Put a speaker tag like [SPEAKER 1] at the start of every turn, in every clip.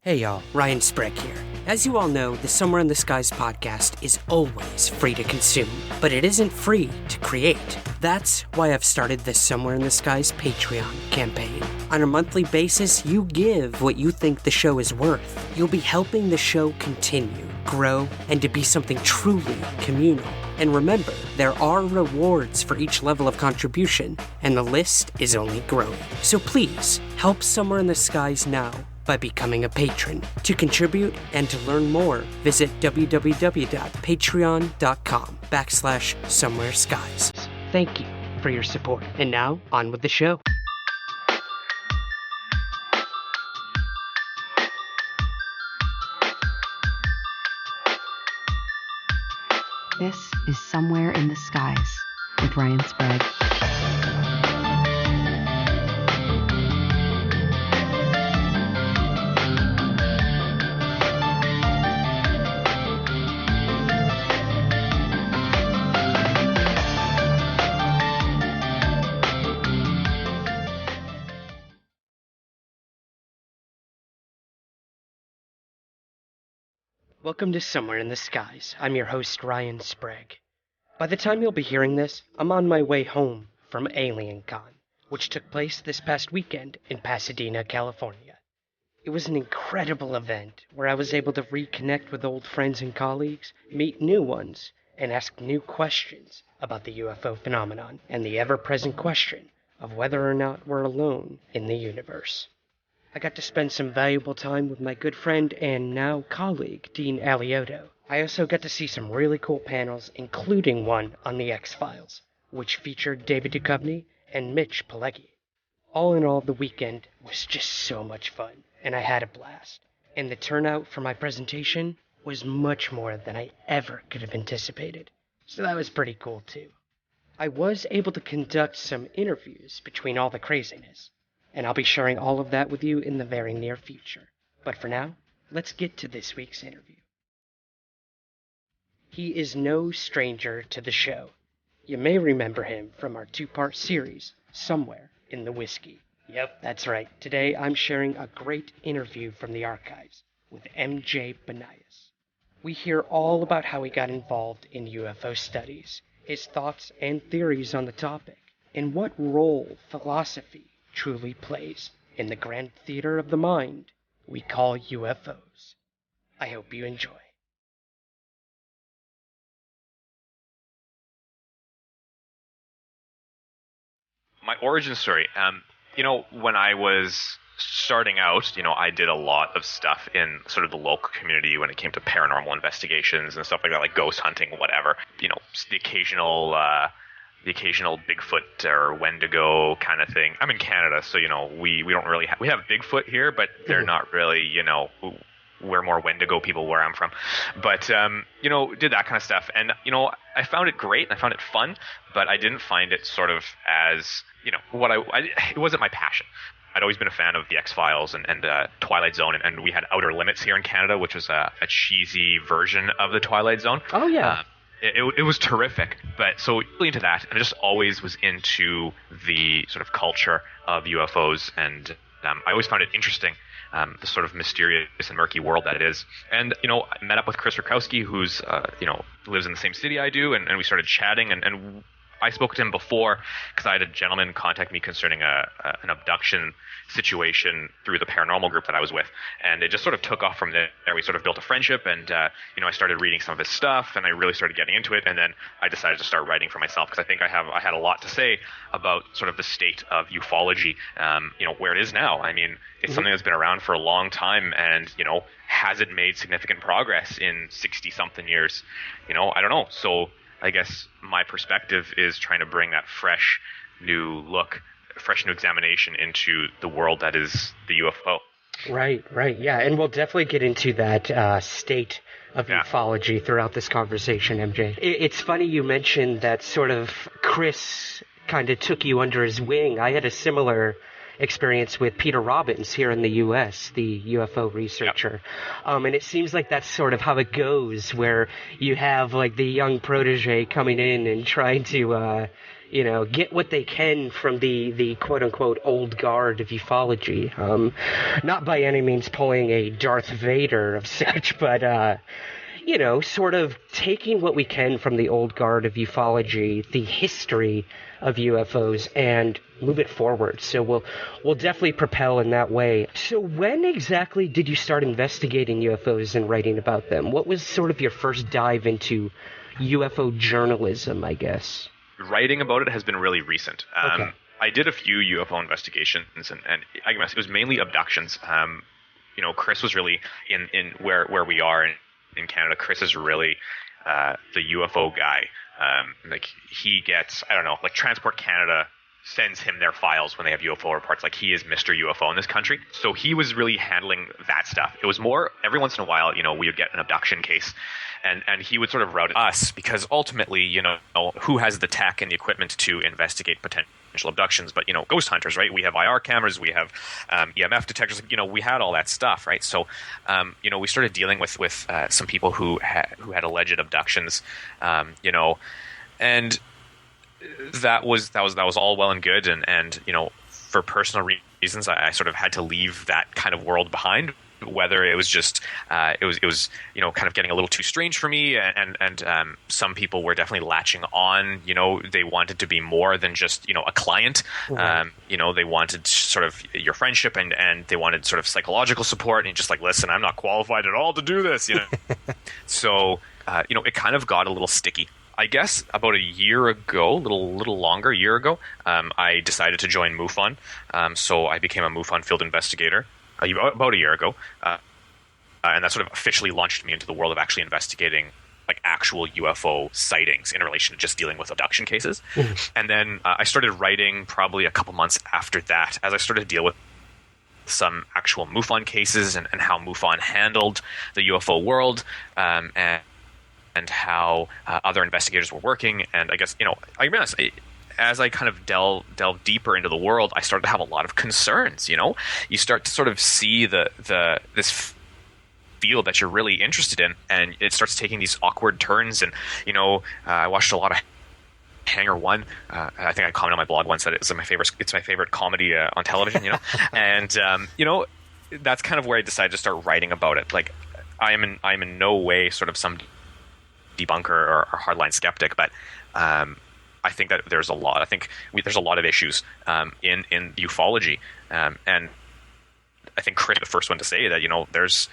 [SPEAKER 1] Hey y'all, Ryan Sprague here. As you all know, the Somewhere in the Skies podcast is always free to consume, but it isn't free to create. That's why I've started the Somewhere in the Skies Patreon campaign. On a monthly basis, you give what you think the show is worth. You'll be helping the show continue, grow, and to be something truly communal. And remember, there are rewards for each level of contribution, and the list is only growing. So please, help Somewhere in the Skies now by becoming a patron. To contribute and to learn more, visit www.patreon.com/somewhereskies. Thank you for your support. And now, on with the show.
[SPEAKER 2] This is Somewhere in the Skies with Ryan Sprague.
[SPEAKER 1] Welcome to Somewhere in the Skies. I'm your host, Ryan Sprague. By the time you'll be hearing this, I'm on my way home from AlienCon, which took place this past weekend in Pasadena, California. It was an incredible event where I was able to reconnect with old friends and colleagues, meet new ones, and ask new questions about the UFO phenomenon and the ever-present question of whether or not we're alone in the universe. I got to spend some valuable time with my good friend and now colleague, Dean Aliotto. I also got to see some really cool panels, including one on the X-Files, which featured David Duchovny and Mitch Pileggi. All in all, the weekend was just so much fun, and I had a blast. And the turnout for my presentation was much more than I ever could have anticipated, so that was pretty cool too. I was able to conduct some interviews between all the craziness, and I'll be sharing all of that with you in the very near future. But for now, let's get to this week's interview. He is no stranger to the show. You may remember him from our two-part series, Somewhere in the Whiskey. Yep, that's right. Today I'm sharing a great interview from the archives with MJ Banias. We hear all about how he got involved in UFO studies, his thoughts and theories on the topic, and what role philosophy truly plays in the grand theater of the mind we call UFOs. I hope you enjoy.
[SPEAKER 3] My origin story, when I was starting out, I did a lot of stuff in sort of the local community when it came to paranormal investigations and stuff like that, like ghost hunting, whatever. The occasional Bigfoot or Wendigo kind of thing. I'm in Canada, so we don't really we have Bigfoot here, but they're not really we're more Wendigo people where I'm from. But did that kind of stuff, and I found it great and I found it fun, but I didn't find it sort of as it wasn't my passion. I'd always been a fan of the X-Files and Twilight Zone, and we had Outer Limits here in Canada, which was a cheesy version of the Twilight Zone.
[SPEAKER 1] Oh yeah.
[SPEAKER 3] It was terrific, but so really into that, and I just always was into the sort of culture of UFOs, and I always found it interesting, the sort of mysterious and murky world that it is. And I met up with Chris Rutkowski, who's lives in the same city I do, and we started chatting, and I spoke to him before because I had a gentleman contact me concerning an abduction situation through the paranormal group that I was with, and it just sort of took off from there. We sort of built a friendship, and I started reading some of his stuff, and I really started getting into it, and then I decided to start writing for myself because I think I had a lot to say about sort of the state of ufology, where it is now. I mean, it's something that's been around for a long time, and has it made significant progress in 60-something years? I don't know. So I guess my perspective is trying to bring that fresh new examination into the world that is the UFO.
[SPEAKER 1] Right, yeah. And we'll definitely get into that state of ufology throughout this conversation, MJ. It's funny you mentioned that sort of Chris kind of took you under his wing. I had a similar experience with Peter Robbins here in the U.S., the UFO researcher. Yep. And it seems like that's sort of how it goes, where you have like the young protege coming in and trying to, get what they can from the quote-unquote old guard of ufology. Not by any means pulling a Darth Vader of such, but, sort of taking what we can from the old guard of ufology, the history of UFOs, and move it forward. So we'll definitely propel in that way. So when exactly did you start investigating UFOs and writing about them? What was sort of your first dive into UFO journalism, I guess?
[SPEAKER 3] Writing about it has been really recent.
[SPEAKER 1] Okay.
[SPEAKER 3] I did a few UFO investigations, and I guess it was mainly abductions. Chris was really in where we are in Canada. Chris is really the UFO guy. He gets, I don't know, like Transport Canada sends him their files when they have UFO reports. Like, he is Mr. UFO in this country. So he was really handling that stuff. It was more, every once in a while, we would get an abduction case, and he would sort of route us, because ultimately, who has the tech and the equipment to investigate potential abductions? But, ghost hunters, right? We have IR cameras, we have EMF detectors, we had all that stuff, right? So, we started dealing with some people who had alleged abductions, and that was all well and good, and for personal reasons, I sort of had to leave that kind of world behind. Whether it was just it was kind of getting a little too strange for me, and some people were definitely latching on. They wanted to be more than just a client.
[SPEAKER 1] Right.
[SPEAKER 3] They wanted sort of your friendship, and they wanted sort of psychological support, and just like, listen, I'm not qualified at all to do this. So it kind of got a little sticky. I guess about a year ago, a little longer, I decided to join MUFON. So I became a MUFON field investigator about a year ago. And that sort of officially launched me into the world of actually investigating like actual UFO sightings in relation to just dealing with abduction cases. And then I started writing probably a couple months after that, as I started to deal with some actual MUFON cases and how MUFON handled the UFO world, and how other investigators were working. And I guess, I realized as I kind of delve deeper into the world, I started to have a lot of concerns. You start to sort of see this field that you're really interested in, and it starts taking these awkward turns. And I watched a lot of Hangar One. I think I commented on my blog once that it's my favorite comedy on television. And that's kind of where I decided to start writing about it. Like, I'm in no way sort of some debunker or hardline skeptic, but I think that there's a lot. I think there's a lot of issues in ufology, and I think Chris is the first one to say that there's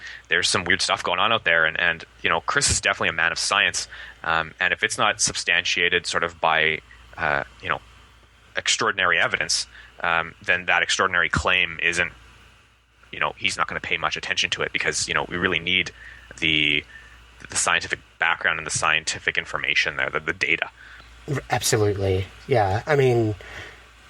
[SPEAKER 3] some weird stuff going on out there, and Chris is definitely a man of science, and if it's not substantiated sort of by extraordinary evidence, then that extraordinary claim isn't, he's not going to pay much attention to it, because we really need the scientific background and the scientific information there, the data.
[SPEAKER 1] Absolutely. Yeah. I mean,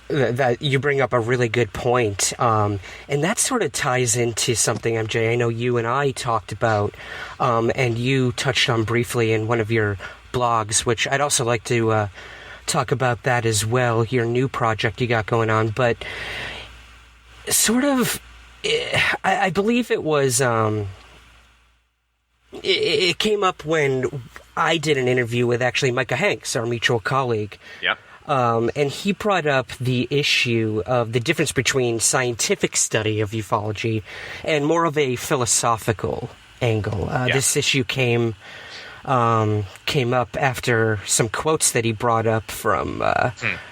[SPEAKER 1] that you bring up a really good point. And that sort of ties into something, MJ, I know you and I talked about, and you touched on briefly in one of your blogs, which I'd also like to talk about that as well, your new project you got going on. But sort of, I believe it was... It came up when I did an interview with actually Micah Hanks, our mutual colleague.
[SPEAKER 3] Yeah.
[SPEAKER 1] And he brought up the issue of the difference between scientific study of ufology and more of a philosophical angle. This issue came up after some quotes that he brought up from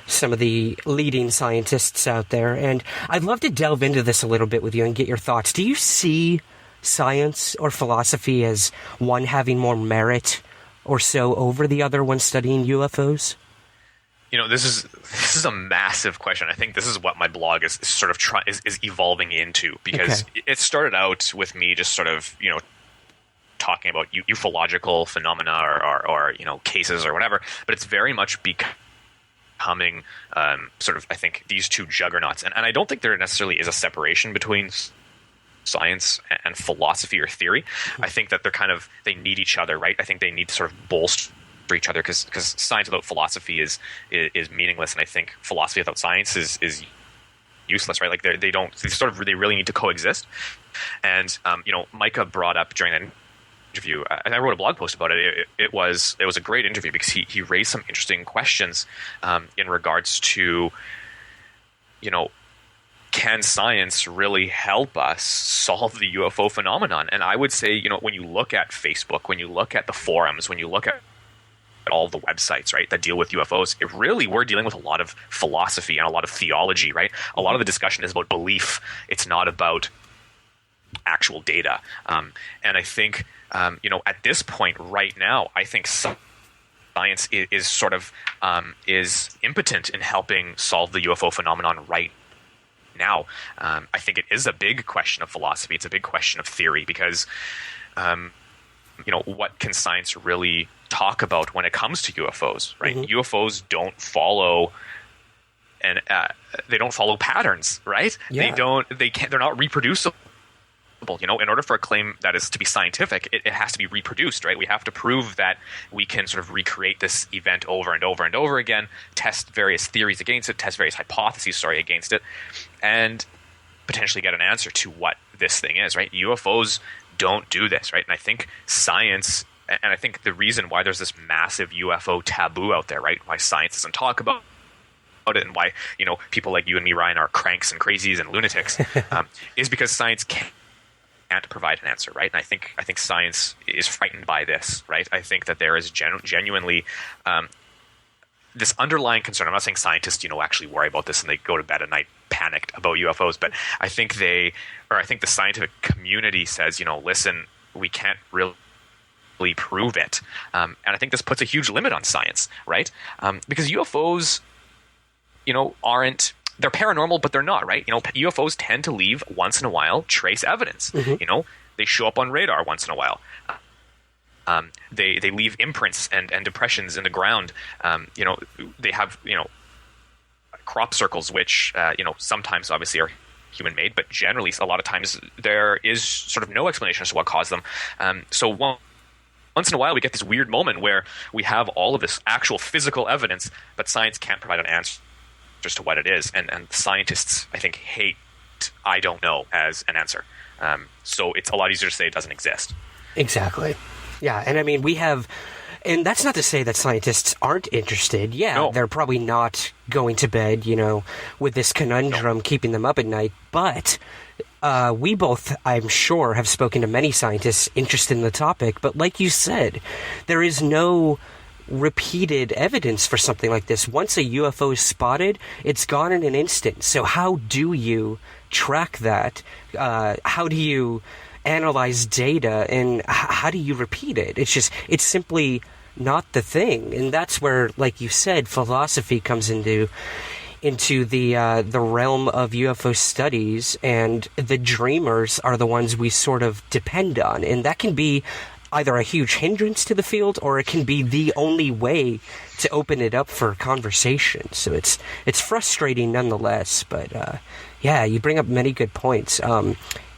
[SPEAKER 1] some of the leading scientists out there. And I'd love to delve into this a little bit with you and get your thoughts. Do you see science or philosophy as one having more merit or so over the other when studying UFOs?
[SPEAKER 3] This is a massive question. I think this is what my blog is sort of is evolving into, because it started out with me just sort of talking about ufological phenomena or cases or whatever, but it's very much becoming sort of, I think, these two juggernauts, and I don't think there necessarily is a separation between science and philosophy or theory. I think that they need each other, right? I think they need to sort of bolster each other, because science without philosophy is meaningless, and I think philosophy without science is useless, right? Like they really need to coexist. And Micah brought up during that interview, and I wrote a blog post about it. It was a great interview because he raised some interesting questions in regards to, can science really help us solve the UFO phenomenon? And I would say, when you look at Facebook, when you look at the forums, when you look at all the websites, right, that deal with UFOs, we're dealing with a lot of philosophy and a lot of theology, right? A lot of the discussion is about belief. It's not about actual data. And I think, at this point right now, I think science is sort of is impotent in helping solve the UFO phenomenon right now. I think it is a big question of philosophy. It's a big question of theory because, what can science really talk about when it comes to UFOs, right? Mm-hmm. UFOs don't follow they don't follow patterns, right? Yeah. They're not reproducible. In order for a claim that is to be scientific, it has to be reproduced, right? We have to prove that we can sort of recreate this event over and over and over again, test various theories against it, test various hypotheses, against it, and potentially get an answer to what this thing is, right? UFOs don't do this, right? And I think science, and I think the reason why there's this massive UFO taboo out there, right? Why science doesn't talk about it and why, people like you and me, Ryan, are cranks and crazies and lunatics, is because science can't provide an answer, right? And I think science is frightened by this, right? I think that there is genuinely this underlying concern. I'm not saying scientists, actually worry about this and they go to bed at night panicked about UFOs, but I think the scientific community says, listen, we can't really prove it, and I think this puts a huge limit on science, right? Because UFOs, they're paranormal, but they're not, right? UFOs tend to leave once in a while trace evidence. Mm-hmm. They show up on radar once in a while. They leave imprints and depressions in the ground. They have crop circles, which sometimes obviously are human made, but generally a lot of times there is sort of no explanation as to what caused them. So once in a while we get this weird moment where we have all of this actual physical evidence, but science can't provide an answer to what it is, and scientists, I think, hate "I don't know" as an answer. So it's a lot easier to say it doesn't exist.
[SPEAKER 1] Exactly. Yeah, and I mean and that's not to say that scientists aren't interested. Yeah, no. They're probably not going to bed, with this conundrum keeping them up at night. But we both, I'm sure, have spoken to many scientists interested in the topic. But like you said, there is no repeated evidence for something like this. Once a UFO is spotted, it's gone in an instant. So how do you track that? How do you analyze data, and how do you repeat it? It's simply not the thing. And that's where, like you said, philosophy comes into the realm of UFO studies, and the dreamers are the ones we sort of depend on. And that can be either a huge hindrance to the field, or it can be the only way to open it up for conversation. So it's frustrating nonetheless. But you bring up many good points.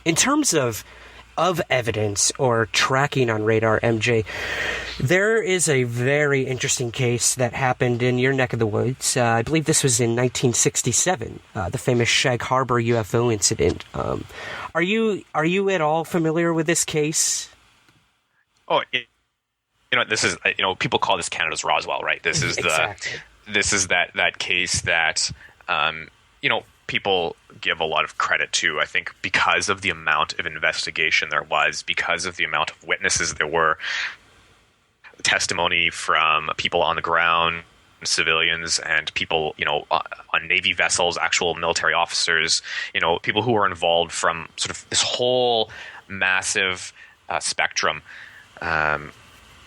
[SPEAKER 1] In terms of evidence or tracking on radar, MJ, there is a very interesting case that happened in your neck of the woods. I believe this was in 1967, the famous Shag Harbor UFO incident. Are you at all familiar with this case?
[SPEAKER 3] Oh, this is, people call this Canada's Roswell, right? This is this is that case that, people give a lot of credit to, I think, because of the amount of investigation there was, because of the amount of witnesses there were, testimony from people on the ground, civilians, and people, on Navy vessels, actual military officers, people who were involved from sort of this whole massive spectrum.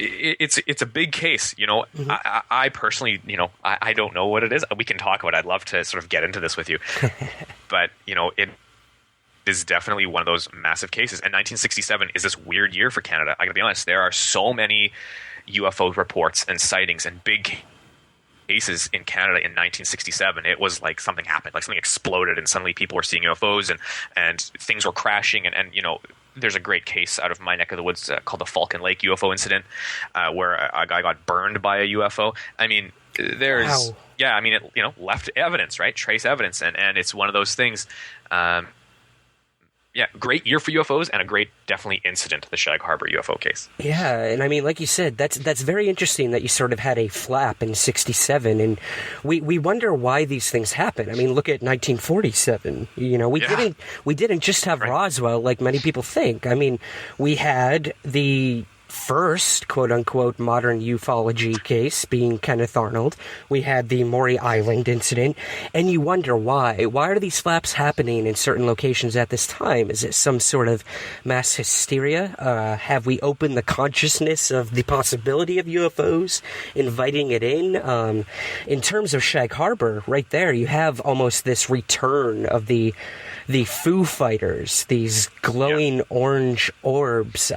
[SPEAKER 3] It's a big case, Mm-hmm. I personally, I don't know what it is. We can talk about it. I'd love to sort of get into this with you, but it is definitely one of those massive cases. And 1967 is this weird year for Canada. I gotta be honest, there are so many UFO reports and sightings and big cases in Canada in 1967. It was like something happened, like something exploded, and suddenly people were seeing UFOs and things were crashing, and there's a great case out of my neck of the woods called the Falcon Lake UFO incident, where a guy got burned by a UFO. I mean, there's, it left evidence, right? Trace evidence. And it's one of those things. yeah, great year for UFOs and a great, definitely, incident, the Shag Harbor UFO case.
[SPEAKER 1] Yeah, and I mean, like you said, that's very interesting that you sort of had a flap in '67, and we wonder why these things happen. I mean, look at 1947. You know, we didn't just have Roswell like many people think. I mean, we had the first quote-unquote modern ufology case being Kenneth Arnold. We had the Maury Island incident, and you wonder why. Why are these flaps happening in certain locations at this time? Is it some sort of mass hysteria? Have we opened the consciousness of the possibility of UFOs, inviting it in? In terms of Shag Harbor, right there, you have almost this return of the Foo Fighters, these glowing orange orbs,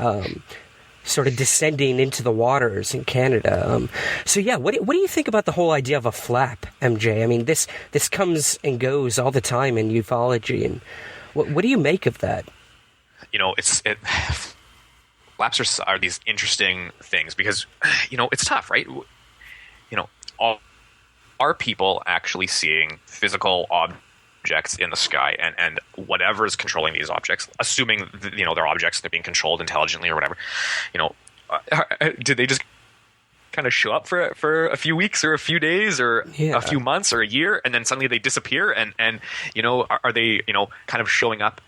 [SPEAKER 1] sort of descending into the waters in Canada. So yeah, what do you think about the whole idea of a flap, MJ? I mean, this comes and goes all the time in ufology, and what do you make of that?
[SPEAKER 3] You know, flaps are these interesting things because, you know, it's tough, right? You know, are people actually seeing physical objects in the sky, and whatever is controlling these objects, assuming you know they're objects, they're being controlled intelligently or whatever, you know, did they just kind of show up for a few weeks or a few days or a few months or a year, and then suddenly they disappear, and you know, are they, you know, kind of showing up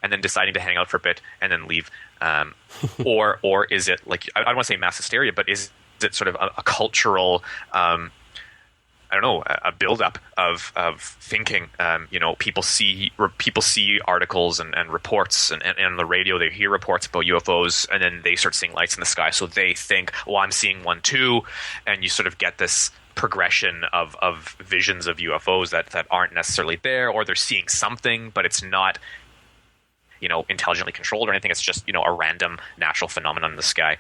[SPEAKER 3] and then deciding to hang out for a bit and then leave, or is it like, I don't want to say mass hysteria, but is it sort of a cultural I don't know, a buildup of thinking. You know, people see articles and reports, and on the radio they hear reports about UFOs, and then they start seeing lights in the sky, so they think, well, I'm seeing one too, and you sort of get this progression of visions of UFOs that aren't necessarily there, or they're seeing something, but it's not, you know, intelligently controlled or anything. It's just, you know, a random natural phenomenon in the sky.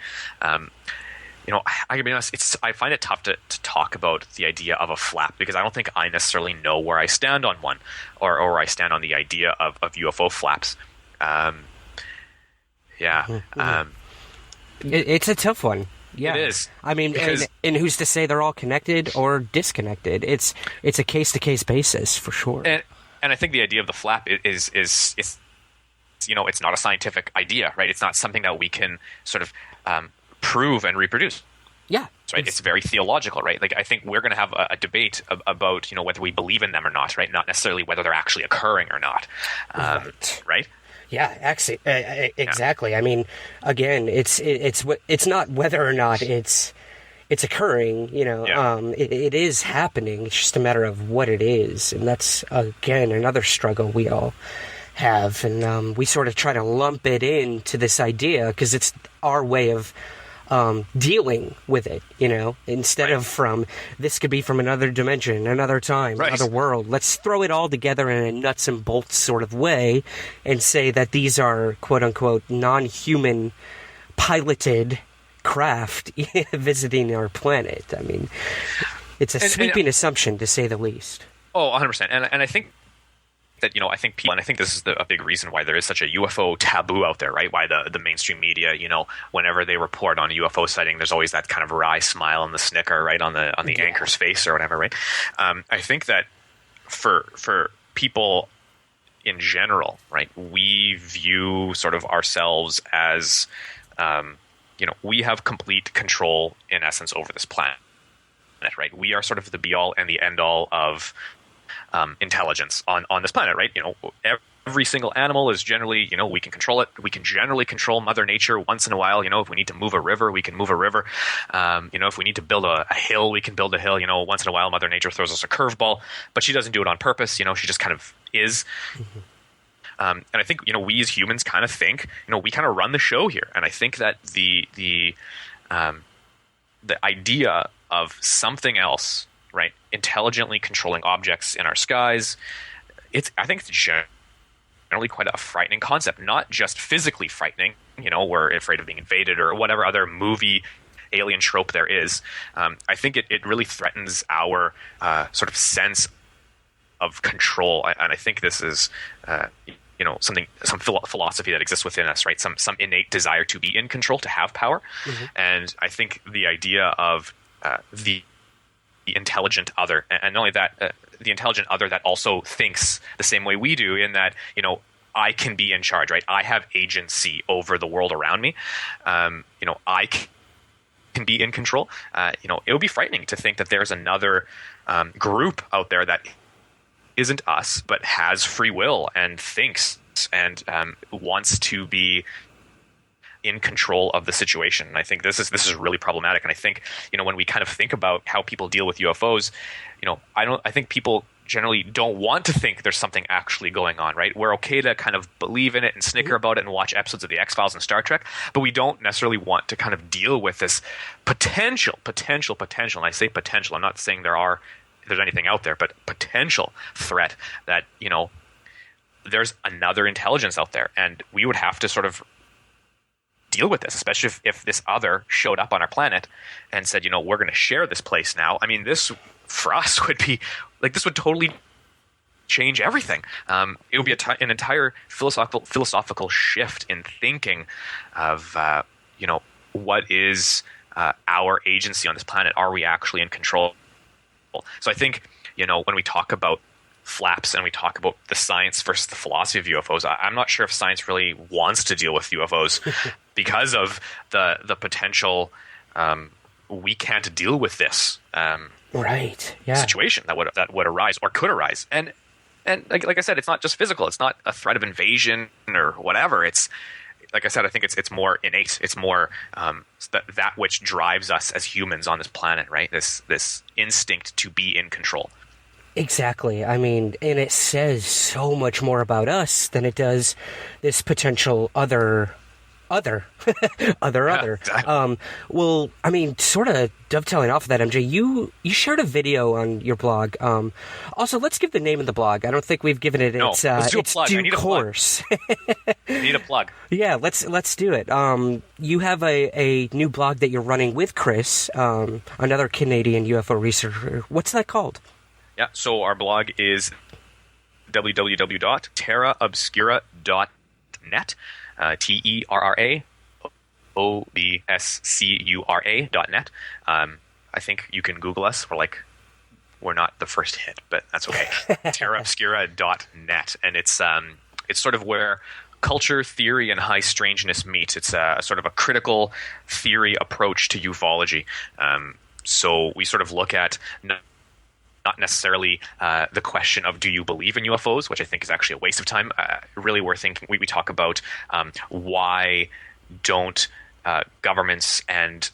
[SPEAKER 3] You know, I can be honest, I find it tough to talk about the idea of a flap, because I don't think I necessarily know where I stand on one, or where I stand on the idea of UFO flaps.
[SPEAKER 1] It's a tough one. Yeah,
[SPEAKER 3] it is.
[SPEAKER 1] I mean, and who's to say they're all connected or disconnected? It's a case-to-case basis for sure.
[SPEAKER 3] And I think the idea of the flap is you know, it's not a scientific idea, right? It's not something that we can sort of prove and reproduce.
[SPEAKER 1] Yeah,
[SPEAKER 3] right. It's very theological, right? Like, I think we're going to have a debate about, you know, whether we believe in them or not, right? Not necessarily whether they're actually occurring or not, right? Yeah,
[SPEAKER 1] actually, exactly. Yeah. I mean, again, it's not whether or not it's occurring. You know, it is happening. It's just a matter of what it is, and that's again another struggle we all have, and we sort of try to lump it into this idea because it's our way of dealing with it, you know, instead of from, this could be from another dimension, another time, another world. Let's throw it all together in a nuts and bolts sort of way and say that these are, quote-unquote, non-human piloted craft visiting our planet. I mean, it's a sweeping assumption, to say the least.
[SPEAKER 3] Oh, 100%. And I think that, you know, I think people, and I think this is a big reason why there is such a UFO taboo out there, right? Why the mainstream media, you know, whenever they report on a UFO sighting, there's always that kind of wry smile and the snicker, right, on the anchor's face or whatever, right? I think that for people in general, right, we view sort of ourselves as, you know, we have complete control in essence over this planet, right? We are sort of the be all and the end all of intelligence on this planet, right? You know, every single animal is generally, you know, we can control it. We can generally control Mother Nature once in a while. You know, if we need to move a river, we can move a river. You know, if we need to build a hill, we can build a hill. You know, once in a while, Mother Nature throws us a curveball, but she doesn't do it on purpose. You know, she just kind of is. And I think, you know, we as humans kind of think, you know, we kind of run the show here. And I think that the idea of something else, right, intelligently controlling objects in our skies, I think it's generally quite a frightening concept. Not just physically frightening, you know, we're afraid of being invaded or whatever other movie alien trope there is. I think it really threatens our sort of sense of control, and I think this is you know, some philosophy that exists within us, right? Some innate desire to be in control, to have power. And I think the idea of the intelligent other, and not only that, the intelligent other that also thinks the same way we do, in that, you know, I can be in charge, right? I have agency over the world around me. I can be in control. It would be frightening to think that there's another group out there that isn't us, but has free will and thinks and wants to be in control of the situation. And I think this is really problematic. And I think, when we kind of think about how people deal with UFOs, I think people generally don't want to think there's something actually going on, right? We're okay to kind of believe in it and snicker about it and watch episodes of the X-Files and Star Trek, but we don't necessarily want to kind of deal with this potential. And I say potential, I'm not saying there's anything out there, but potential threat that, there's another intelligence out there, and we would have to sort of deal with this, especially if this other showed up on our planet and said, we're going to share this place now. I mean, this for us would be like, this would totally change everything. It would be an entire philosophical shift in thinking of, what is our agency on this planet? Are we actually in control? So I think, when we talk about flaps and we talk about the science versus the philosophy of UFOs, I'm not sure if science really wants to deal with UFOs because of the potential we can't deal with this situation that would arise or could arise. And like I said, it's not just physical. It's not a threat of invasion or whatever. It's like I said, I think it's more innate. It's more that which drives us as humans on this planet, right? This instinct to be in control.
[SPEAKER 1] Exactly. I mean, and it says so much more about us than it does this potential other.
[SPEAKER 3] Exactly.
[SPEAKER 1] Well, I mean, sort of dovetailing off of that, MJ, you shared a video on your blog. Also, let's give the name of the blog. I don't think we've given it its due course.
[SPEAKER 3] I need a plug.
[SPEAKER 1] Yeah, let's do it. You have a new blog that you're running with Chris, another Canadian UFO researcher. What's that called?
[SPEAKER 3] Yeah, so our blog is www.terraobscura.net, TerraObscura.net. I think you can Google us. We're not the first hit, but that's okay. TerraObscura.net, and it's sort of where culture, theory, and high strangeness meet. It's a sort of a critical theory approach to ufology. So we sort of look at not necessarily the question of do you believe in UFOs, which I think is actually a waste of time. Really, we talk about why don't governments and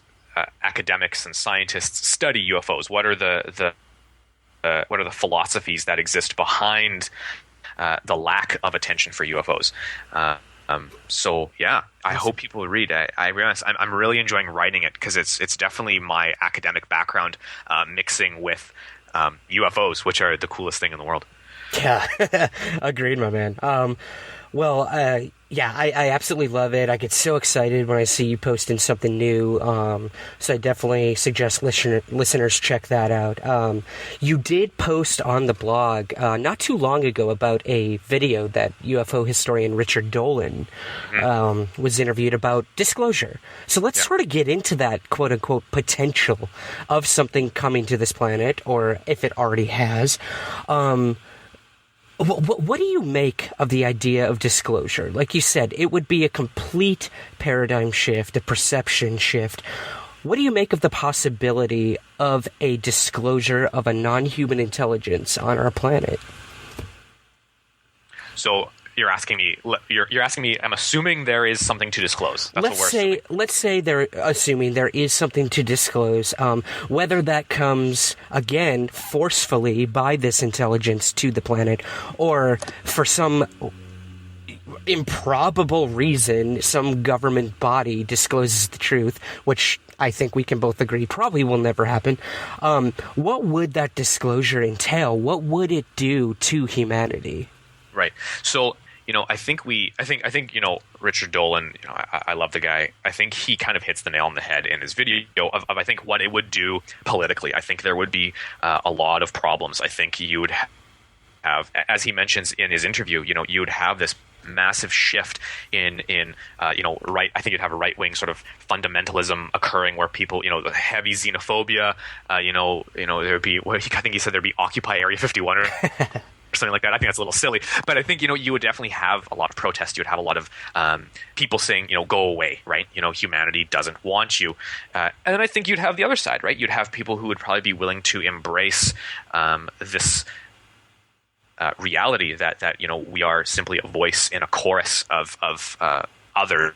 [SPEAKER 3] academics and scientists study UFOs? What are the philosophies that exist behind the lack of attention for UFOs? So yeah, I hope people read. I realize I'm really enjoying writing it because it's definitely my academic background mixing with UFOs, which are the coolest thing in the world.
[SPEAKER 1] Yeah, agreed, my man. I absolutely love it. I get so excited when I see you posting something new. So I definitely suggest listeners check that out. You did post on the blog not too long ago about a video that UFO historian Richard Dolan was interviewed about disclosure. So let's sort of get into that quote unquote potential of something coming to this planet, or if it already has. What do you make of the idea of disclosure? Like you said, it would be a complete paradigm shift, a perception shift. What do you make of the possibility of a disclosure of a non-human intelligence on our planet?
[SPEAKER 3] So you're asking me. I'm assuming there is something to disclose.
[SPEAKER 1] Let's say they're assuming there is something to disclose. Whether that comes again forcefully by this intelligence to the planet, or for some improbable reason, some government body discloses the truth, which I think we can both agree probably will never happen. What would that disclosure entail? What would it do to humanity?
[SPEAKER 3] Right. So, I think Richard Dolan, I love the guy. I think he kind of hits the nail on the head in his video of I think what it would do politically. I think there would be a lot of problems. I think you would have, as he mentions in his interview, you would have this massive shift in right. I think you'd have a right-wing sort of fundamentalism occurring where people, the heavy xenophobia, there'd be, I think he said there'd be Occupy Area 51 or something like that. I think that's a little silly, but I think, you would definitely have a lot of protest. You would have a lot of people saying, go away, right? Humanity doesn't want you. And then I think you'd have the other side, right? You'd have people who would probably be willing to embrace this reality that we are simply a voice in a chorus of others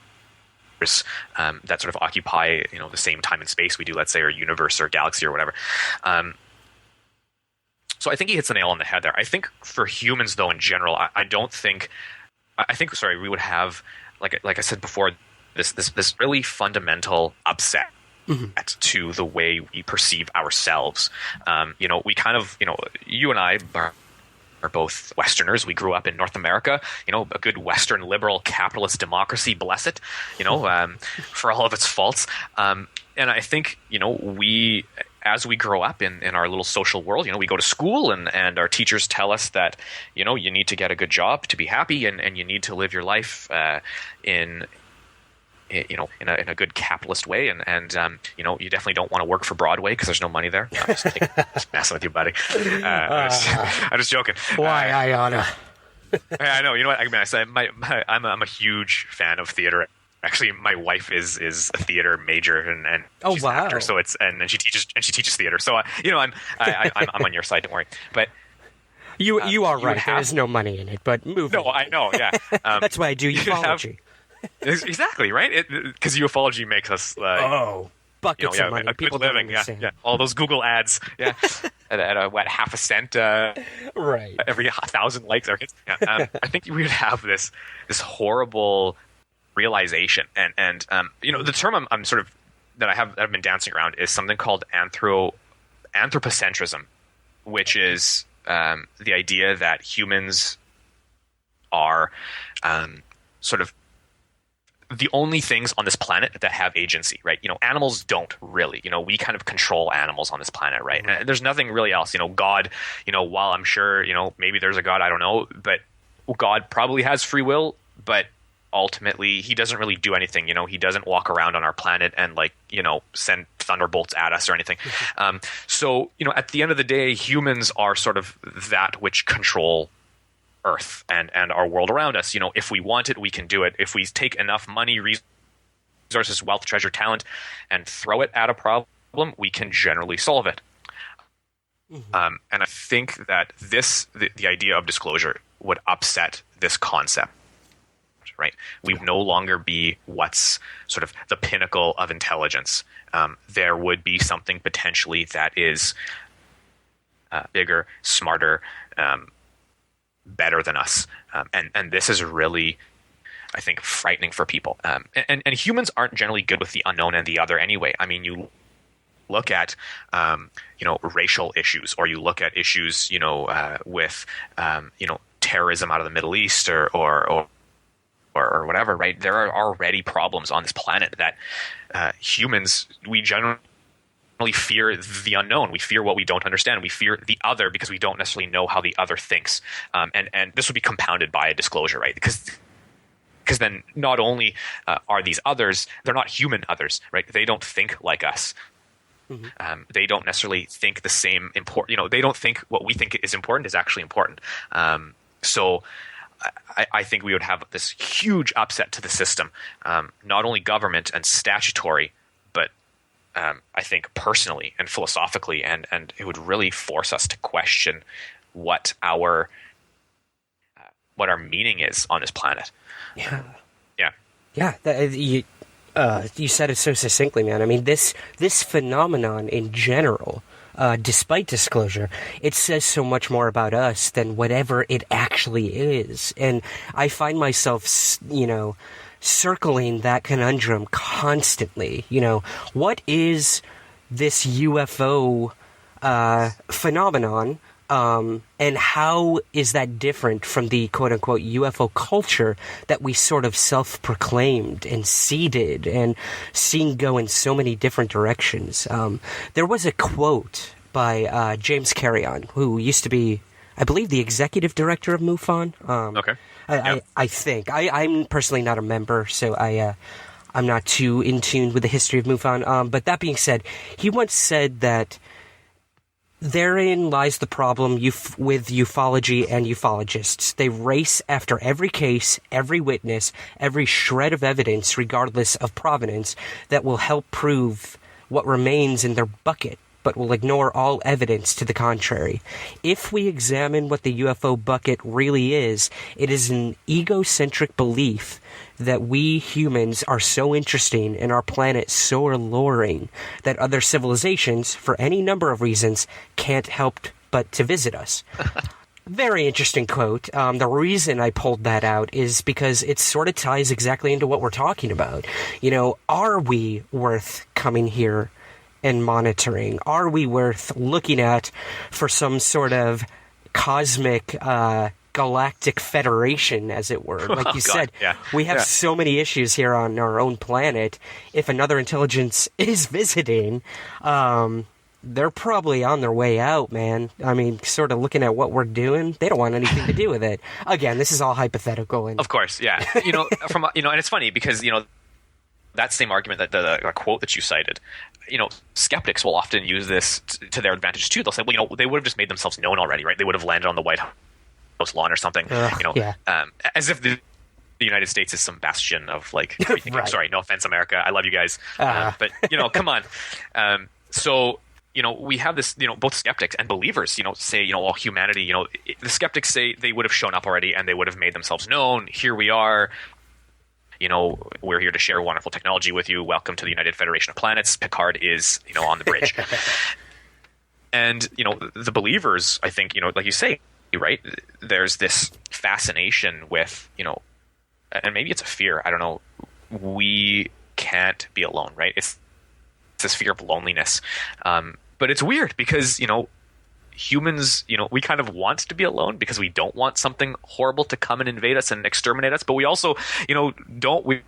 [SPEAKER 3] that sort of occupy the same time and space we do, let's say, or universe or galaxy or whatever. So I think he hits the nail on the head there. I think for humans, though, in general, I think we would have, like I said before, this really fundamental upset to the way we perceive ourselves. We kind of, you and I are both Westerners. We grew up in North America, a good Western liberal capitalist democracy, bless it, for all of its faults. And I think, as we grow up in our little social world, we go to school and our teachers tell us that, you need to get a good job to be happy and you need to live your life in a good capitalist way. And you definitely don't want to work for Broadway because there's no money there. No, just messing with you, buddy. I'm just joking.
[SPEAKER 1] Why, I oughta.
[SPEAKER 3] I know. You know what? I'm a huge fan of theater. Actually, my wife is a theater major and she's an actor, so and she teaches theater. So I'm on your side. Don't worry. But
[SPEAKER 1] you are right. There is no money in it. But move.
[SPEAKER 3] No, I know. Yeah,
[SPEAKER 1] that's why I do ufology.
[SPEAKER 3] Exactly right. Because ufology makes us
[SPEAKER 1] buckets of money.
[SPEAKER 3] A
[SPEAKER 1] People
[SPEAKER 3] good living. Yeah. All those Google ads. Yeah, at half a cent.
[SPEAKER 1] Right.
[SPEAKER 3] Every 1,000 likes. Yeah. I think we would have this horrible realization, and the term I'm sort of that I've been dancing around is something called anthropocentrism, which is the idea that humans are sort of the only things on this planet that have agency, right? Animals don't really. We kind of control animals on this planet, right? Mm-hmm. And there's nothing really else. God, while I'm sure, maybe there's a God, I don't know, but God probably has free will, but ultimately he doesn't really do anything. He doesn't walk around on our planet and send thunderbolts at us or anything. So at the end of the day, humans are sort of that which control Earth and our world around us. If we want it, we can do it. If we take enough money, resources, wealth, treasure, talent, and throw it at a problem, we can generally solve it. Mm-hmm. And I think that the idea of disclosure would upset this concept. Right, we would no longer be what's sort of the pinnacle of intelligence. There would be something potentially that is bigger, smarter, better than us, and this is really, I think, frightening for people. And humans aren't generally good with the unknown and the other anyway. I mean, you look at racial issues, or you look at issues with terrorism out of the Middle East or whatever, right? There are already problems on this planet that humans, we generally fear the unknown. We fear what we don't understand. We fear the other because we don't necessarily know how the other thinks. And this would be compounded by a disclosure, right? Because then not only are these others, they're not human others, right? They don't think like us. Mm-hmm. They don't necessarily think the same important. They don't think what we think is important is actually important. So I think we would have this huge upset to the system, not only government and statutory, but I think personally and philosophically, and it would really force us to question what our meaning is on this planet.
[SPEAKER 1] Yeah.
[SPEAKER 3] Yeah.
[SPEAKER 1] You said it so succinctly, man. I mean, this phenomenon in general, despite disclosure, it says so much more about us than whatever it actually is. And I find myself, circling that conundrum constantly. What is this UFO phenomenon? And how is that different from the quote-unquote UFO culture that we sort of self-proclaimed and seeded and seen go in so many different directions? There was a quote by James Carrion, who used to be, I believe, the executive director of MUFON.
[SPEAKER 3] Okay.
[SPEAKER 1] I think. I'm personally not a member, so I'm not too in tune with the history of MUFON. But that being said, he once said that therein lies the problem with ufology and ufologists. They race after every case, every witness, every shred of evidence, regardless of provenance, that will help prove what remains in their bucket, but will ignore all evidence to the contrary. If we examine what the UFO bucket really is, it is an egocentric belief that we humans are so interesting and our planet so alluring that other civilizations, for any number of reasons, can't help but to visit us. Very interesting quote. The reason I pulled that out is because it sort of ties exactly into what we're talking about. You know, are we worth coming here and monitoring? Are we worth looking at for some sort of cosmic galactic federation, as it were? Like you said, we have so many issues here on our own planet. If another intelligence is visiting, they're probably on their way out, man. I mean, sort of looking at what we're doing, they don't want anything to do with it. Again, this is all hypothetical. And
[SPEAKER 3] of course, yeah. And it's funny because, that same argument, that the quote that you cited, skeptics will often use this to their advantage too. They'll say, well, they would have just made themselves known already, right? They would have landed on the White House lawn or something, as if the United States is some bastion of like everything. Right. Sorry, no offense, America. I love you guys. But, come on. So, we have this, both skeptics and believers, say, well, humanity, the skeptics say they would have shown up already and they would have made themselves known. Here we are. We're here to share wonderful technology with you. Welcome to the United Federation of Planets. Picard is, on the bridge. And, the believers, I think, like you say, right, there's this fascination with, and maybe it's a fear. I don't know. We can't be alone, right? It's this fear of loneliness. But it's weird because, humans, we kind of want to be alone because we don't want something horrible to come and invade us and exterminate us. But we also, we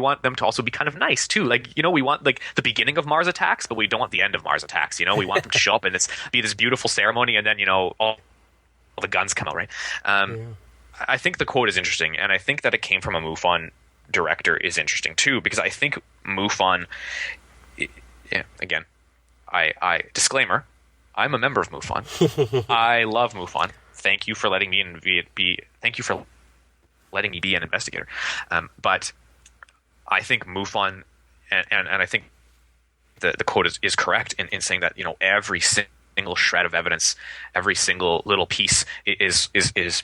[SPEAKER 3] want them to also be kind of nice too. Like, we want like the beginning of Mars attacks, but we don't want the end of Mars attacks. We want them to show up and be this beautiful ceremony, and then, all the guns come out, right? I think the quote is interesting, and I think that it came from a MUFON director is interesting too, because I think MUFON, again, I disclaimer, I'm a member of MUFON. I love MUFON. Thank you for letting me thank you for letting me be an investigator. But I think MUFON, and I think the quote is correct in saying that, every single shred of evidence, every single little piece is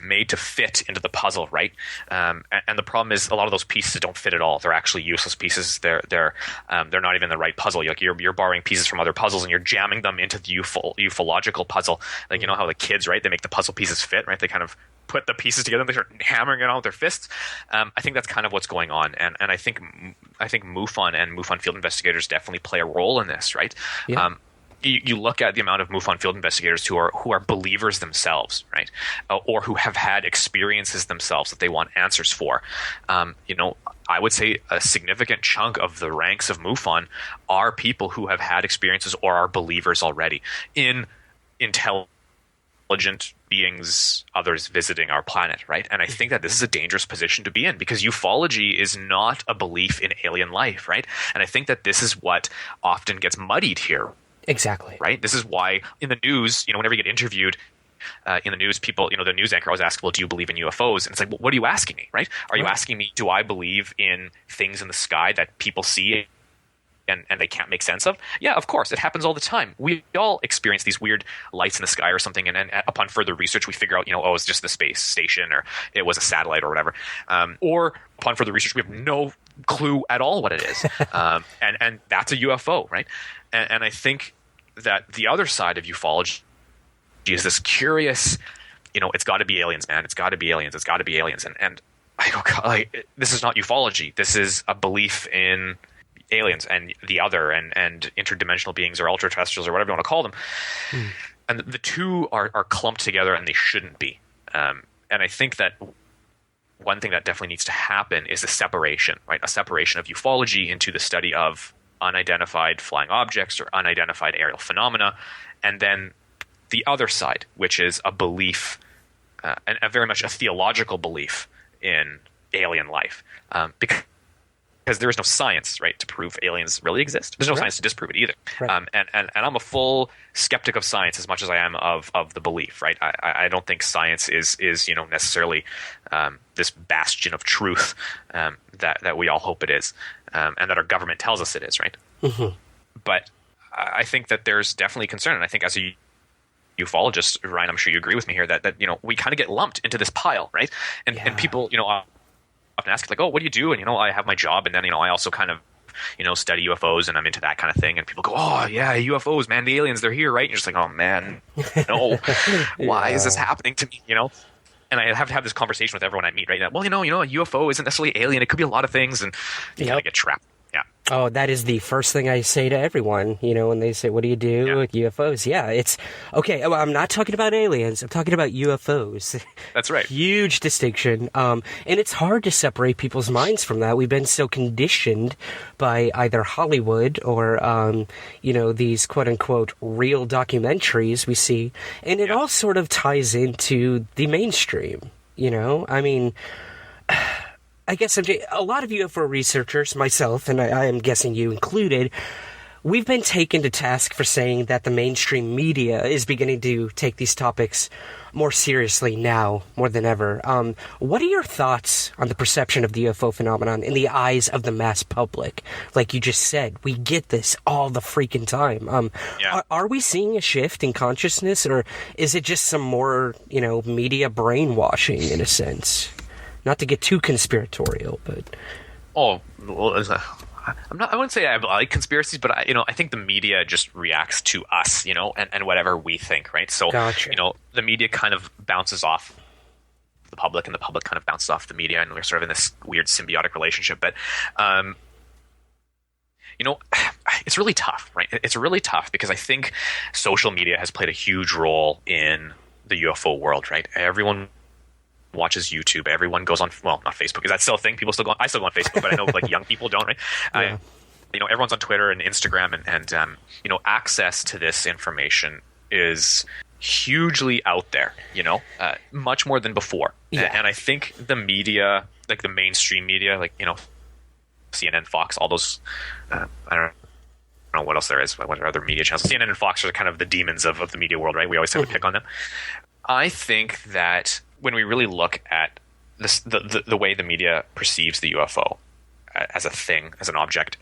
[SPEAKER 3] made to fit into the puzzle, right? And the problem is a lot of those pieces don't fit at all. They're actually useless pieces. They're not even the right puzzle. Like you're borrowing pieces from other puzzles and you're jamming them into the ufological puzzle. Like, how the kids, right? They make the puzzle pieces fit, right? They kind of put the pieces together and they start hammering it on with their fists. I think that's kind of what's going on. And I think MUFON and MUFON field investigators definitely play a role in this, right? Yeah. You look at the amount of MUFON field investigators who are believers themselves, right, or who have had experiences themselves that they want answers for. I would say a significant chunk of the ranks of MUFON are people who have had experiences or are believers already in intelligent beings, others visiting our planet, right? And I think that this is a dangerous position to be in because ufology is not a belief in alien life, right? And I think that this is what often gets muddied here.
[SPEAKER 1] Exactly.
[SPEAKER 3] Right. This is why in the news, whenever you get interviewed in the news, people, the news anchor always asks, well, do you believe in UFOs? And it's like, well, what are you asking me? Right. Are you asking me, do I believe in things in the sky that people see and they can't make sense of? Yeah, of course. It happens all the time. We all experience these weird lights in the sky or something. And then upon further research, we figure out, it's just the space station or it was a satellite or whatever. Or upon further research, we have no clue at all what it is. And that's a UFO. Right. And I think that the other side of ufology is this curious, it's got to be aliens, man. It's got to be aliens. It's got to be aliens. And I go, like, this is not ufology. This is a belief in aliens and the other and interdimensional beings or ultra-terrestrials or whatever you want to call them. And the two are clumped together and they shouldn't be. And I think that one thing that definitely needs to happen is a separation, right? A separation of ufology into the study of unidentified flying objects or unidentified aerial phenomena, and then the other side, which is a belief, and a very much a theological belief in alien life, because because there is no science, right, to prove aliens really exist. There's no science to disprove it either.
[SPEAKER 1] Right.
[SPEAKER 3] And I'm a full skeptic of science as much as I am of the belief, right? I don't think science is necessarily this bastion of truth that we all hope it is, and that our government tells us it is, right?
[SPEAKER 1] Mm-hmm.
[SPEAKER 3] But I think that there's definitely concern, and I think as a ufologist, Ryan, I'm sure you agree with me here that we kind of get lumped into this pile, right? And people often ask like, oh, what do you do? And I have my job, and then I also kind of study UFOs, and I'm into that kind of thing. And people go, oh yeah, UFOs, man, the aliens, they're here, right? And you're just like, oh man, no, why is this happening to me? And I have to have this conversation with everyone I meet, right? Well, a UFO isn't necessarily alien; it could be a lot of things, and you kind of get trapped. Yeah.
[SPEAKER 1] Oh, that is the first thing I say to everyone, when they say, what do you do with UFOs? Yeah, it's, okay, well, I'm not talking about aliens, I'm talking about UFOs.
[SPEAKER 3] That's right.
[SPEAKER 1] Huge distinction. And it's hard to separate people's minds from that. We've been so conditioned by either Hollywood or, these quote-unquote real documentaries we see, and it all sort of ties into the mainstream, I mean... I guess a lot of UFO researchers, myself, and I am guessing you included, we've been taken to task for saying that the mainstream media is beginning to take these topics more seriously now, more than ever. What are your thoughts on the perception of the UFO phenomenon in the eyes of the mass public? Like you just said, we get this all the freaking time. Are we seeing a shift in consciousness, or is it just some more, media brainwashing in a sense? Not to get too conspiratorial, but
[SPEAKER 3] I wouldn't say I like conspiracies, but I think the media just reacts to us, and whatever we think, right? So
[SPEAKER 1] gotcha.
[SPEAKER 3] The media kind of bounces off the public, and the public kind of bounces off the media, and we're sort of in this weird symbiotic relationship. But it's really tough, right? It's really tough because I think social media has played a huge role in the UFO world, right? Everyone watches YouTube. Everyone goes on, well, not Facebook. Is that still a thing? People still go on, I still go on Facebook, but I know like young people don't, right?
[SPEAKER 1] Yeah.
[SPEAKER 3] Everyone's on Twitter and Instagram, and access to this information is hugely out there, much more than before.
[SPEAKER 1] Yeah.
[SPEAKER 3] And I think the media, like the mainstream media, like, CNN, Fox, all those, I don't know what else there is. What are other media channels? CNN and Fox are kind of the demons of the media world, right? We always tend to pick on them. I think that when we really look at this, the way the media perceives the UFO as a thing, as an object,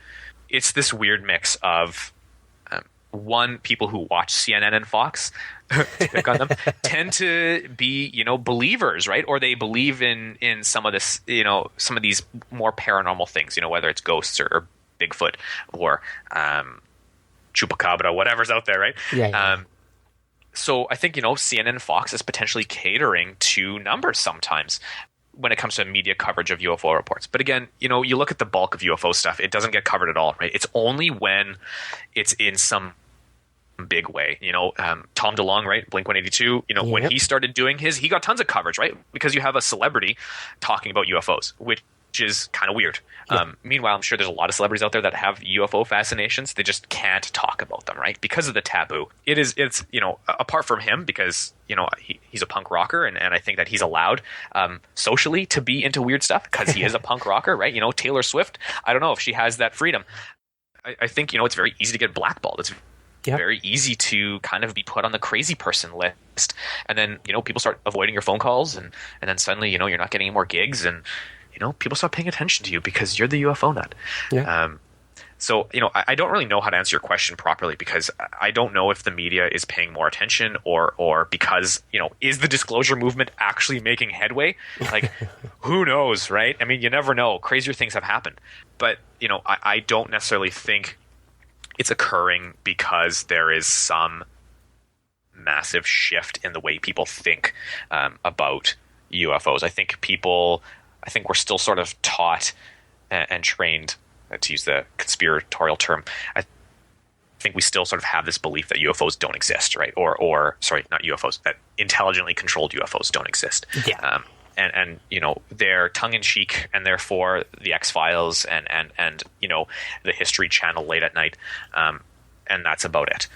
[SPEAKER 3] it's this weird mix of people who watch CNN and Fox to pick on them tend to be believers, right? Or they believe in some of this, some of these more paranormal things, whether it's ghosts or Bigfoot or chupacabra, whatever's out there, right?
[SPEAKER 1] Yeah.
[SPEAKER 3] So I think, CNN and Fox is potentially catering to numbers sometimes when it comes to media coverage of UFO reports. But again, you look at the bulk of UFO stuff, it doesn't get covered at all, right? It's only when it's in some big way. Tom DeLonge, right? Blink-182, when he started doing he got tons of coverage, right? Because you have a celebrity talking about UFOs, which is kind of weird. Yeah. Meanwhile, I'm sure there's a lot of celebrities out there that have UFO fascinations. They just can't talk about them, right? Because of the taboo. It's apart from him, because, he's a punk rocker, and I think that he's allowed socially to be into weird stuff because he is a punk rocker, right? Taylor Swift, I don't know if she has that freedom. I think, it's very easy to get blackballed. It's very easy to kind of be put on the crazy person list. And then, people start avoiding your phone calls, and then suddenly, you're not getting any more gigs, and people stop paying attention to you because you're the UFO nut.
[SPEAKER 1] Yeah.
[SPEAKER 3] So, I don't really know how to answer your question properly, because I don't know if the media is paying more attention or because, is the disclosure movement actually making headway? Like, who knows, right? I mean, you never know. Crazier things have happened. But, I don't necessarily think it's occurring because there is some massive shift in the way people think about UFOs. I think we're still sort of taught and trained, to use the conspiratorial term. I think we still sort of have this belief that UFOs don't exist, right? Or sorry, not UFOs, that intelligently controlled UFOs don't exist.
[SPEAKER 1] Yeah.
[SPEAKER 3] And they're tongue-in-cheek, and therefore the X-Files and the History Channel late at night, and that's about it.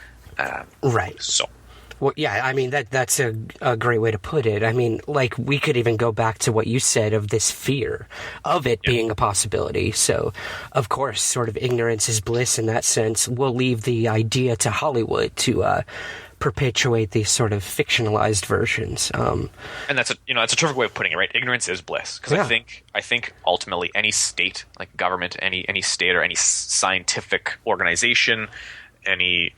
[SPEAKER 1] Right.
[SPEAKER 3] So.
[SPEAKER 1] Well, yeah, I mean, that's a great way to put it. I mean, like, we could even go back to what you said of this fear of it being a possibility. So, of course, sort of ignorance is bliss in that sense. We'll leave the idea to Hollywood to perpetuate these sort of fictionalized versions.
[SPEAKER 3] And that's a terrific way of putting it, right? Ignorance is bliss. Because I think ultimately any state, like government, any state or any scientific organization, any,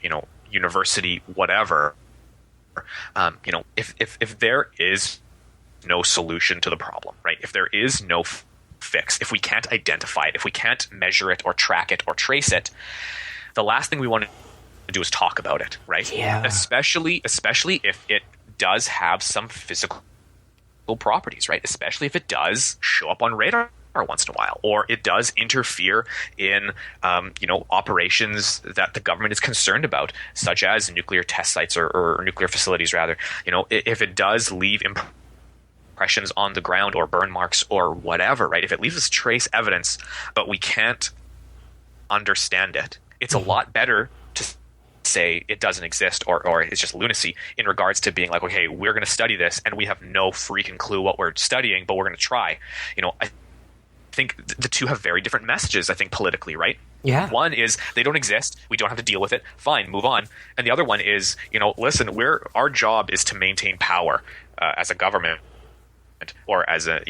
[SPEAKER 3] university, whatever, if there is no solution to the problem, right? If there is no fix, if we can't identify it, if we can't measure it or track it or trace it, the last thing we want to do is talk about it, right?
[SPEAKER 1] Yeah.
[SPEAKER 3] Especially if it does have some physical properties, right? Especially if it does show up on radar once in a while, or it does interfere in operations that the government is concerned about, such as nuclear test sites or nuclear facilities, rather. If it does leave impressions on the ground or burn marks or whatever, right? If it leaves us trace evidence, but we can't understand it, it's a lot better to say it doesn't exist or it's just lunacy, in regards to being like, okay, we're going to study this and we have no freaking clue what we're studying, but we're going to try. I think the two have very different messages, I think, politically, right?
[SPEAKER 1] Yeah.
[SPEAKER 3] One is they don't exist, we don't have to deal with it, fine, move on. And the other one is, listen, our job is to maintain power as a government, or as a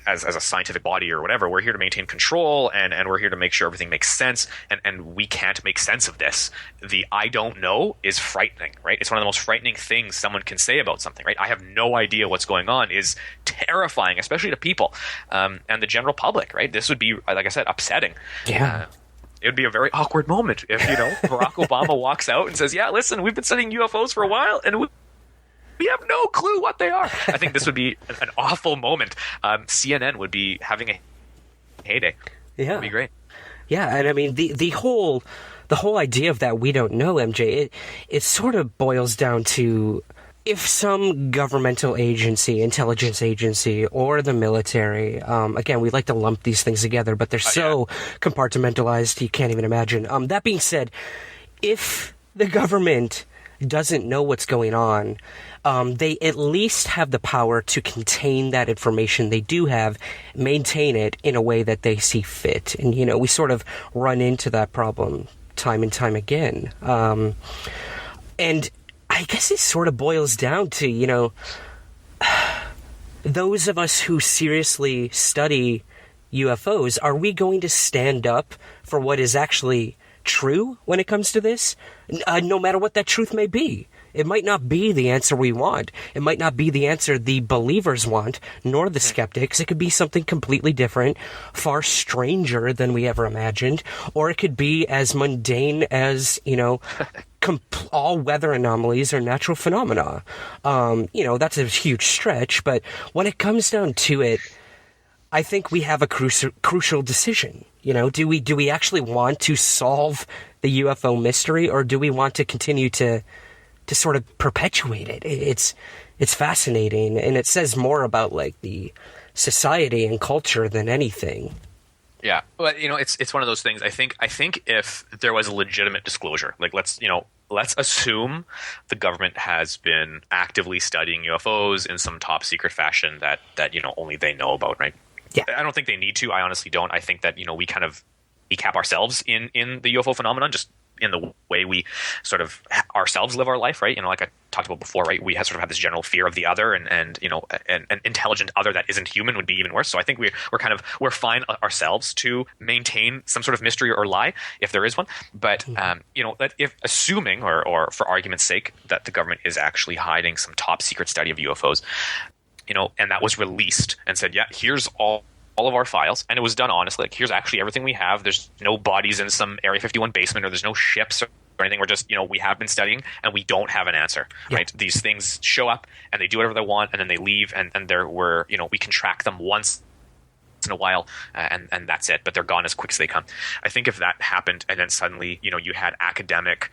[SPEAKER 3] as a scientific body or whatever. We're here to maintain control, and we're here to make sure everything makes sense, and we can't make sense of this. The I don't know is frightening, right? It's one of the most frightening things someone can say about something, right? I have no idea what's going on is terrifying, especially to people and the general public, right? This would be, like I said, upsetting.
[SPEAKER 1] Yeah.
[SPEAKER 3] It would be a very awkward moment if Barack Obama walks out and says, yeah, listen, we've been studying UFOs for a while and we have no clue what they are. I think this would be an awful moment. CNN would be having a heyday. Yeah. It would be great.
[SPEAKER 1] Yeah, and I mean, the whole idea of that we don't know, MJ, it sort of boils down to, if some governmental agency, intelligence agency, or the military, again, we like to lump these things together, but they're so compartmentalized you can't even imagine. That being said, if the government doesn't know what's going on, they at least have the power to contain that information they do have, maintain it in a way that they see fit. And, we sort of run into that problem time and time again. And I guess it sort of boils down to, those of us who seriously study UFOs, are we going to stand up for what is actually true when it comes to this? No matter what that truth may be. It might not be the answer we want. It might not be the answer the believers want, nor the skeptics. It could be something completely different, far stranger than we ever imagined, or it could be as mundane as, all weather anomalies or natural phenomena. That's a huge stretch, but when it comes down to it, I think we have a crucial decision. Do we actually want to solve the UFO mystery, or do we want to continue to sort of perpetuate it? It's fascinating, and it says more about like the society and culture than anything.
[SPEAKER 3] Yeah, but it's one of those things. I think if there was a legitimate disclosure, like let's assume the government has been actively studying UFOs in some top secret fashion that only they know about, right?
[SPEAKER 1] Yeah.
[SPEAKER 3] I don't think they need to. I honestly don't. I think that we kind of decap ourselves in the UFO phenomenon, just in the way we sort of ourselves live our life, right? Like I talked about before, right? We sort of have this general fear of the other, and an intelligent other that isn't human would be even worse. So I think we're fine ourselves to maintain some sort of mystery or lie if there is one. But that if assuming or for argument's sake that the government is actually hiding some top secret study of UFOs, and that was released and said, yeah, here's all of our files, and it was done honestly. Like, here's actually everything we have. There's no bodies in some Area 51 basement, or there's no ships or anything. We're just, we have been studying, and we don't have an answer, right? These things show up, and they do whatever they want, and then they leave, and we can track them once in a while, and that's it. But they're gone as quick as they come. I think if that happened, and then suddenly, you had academic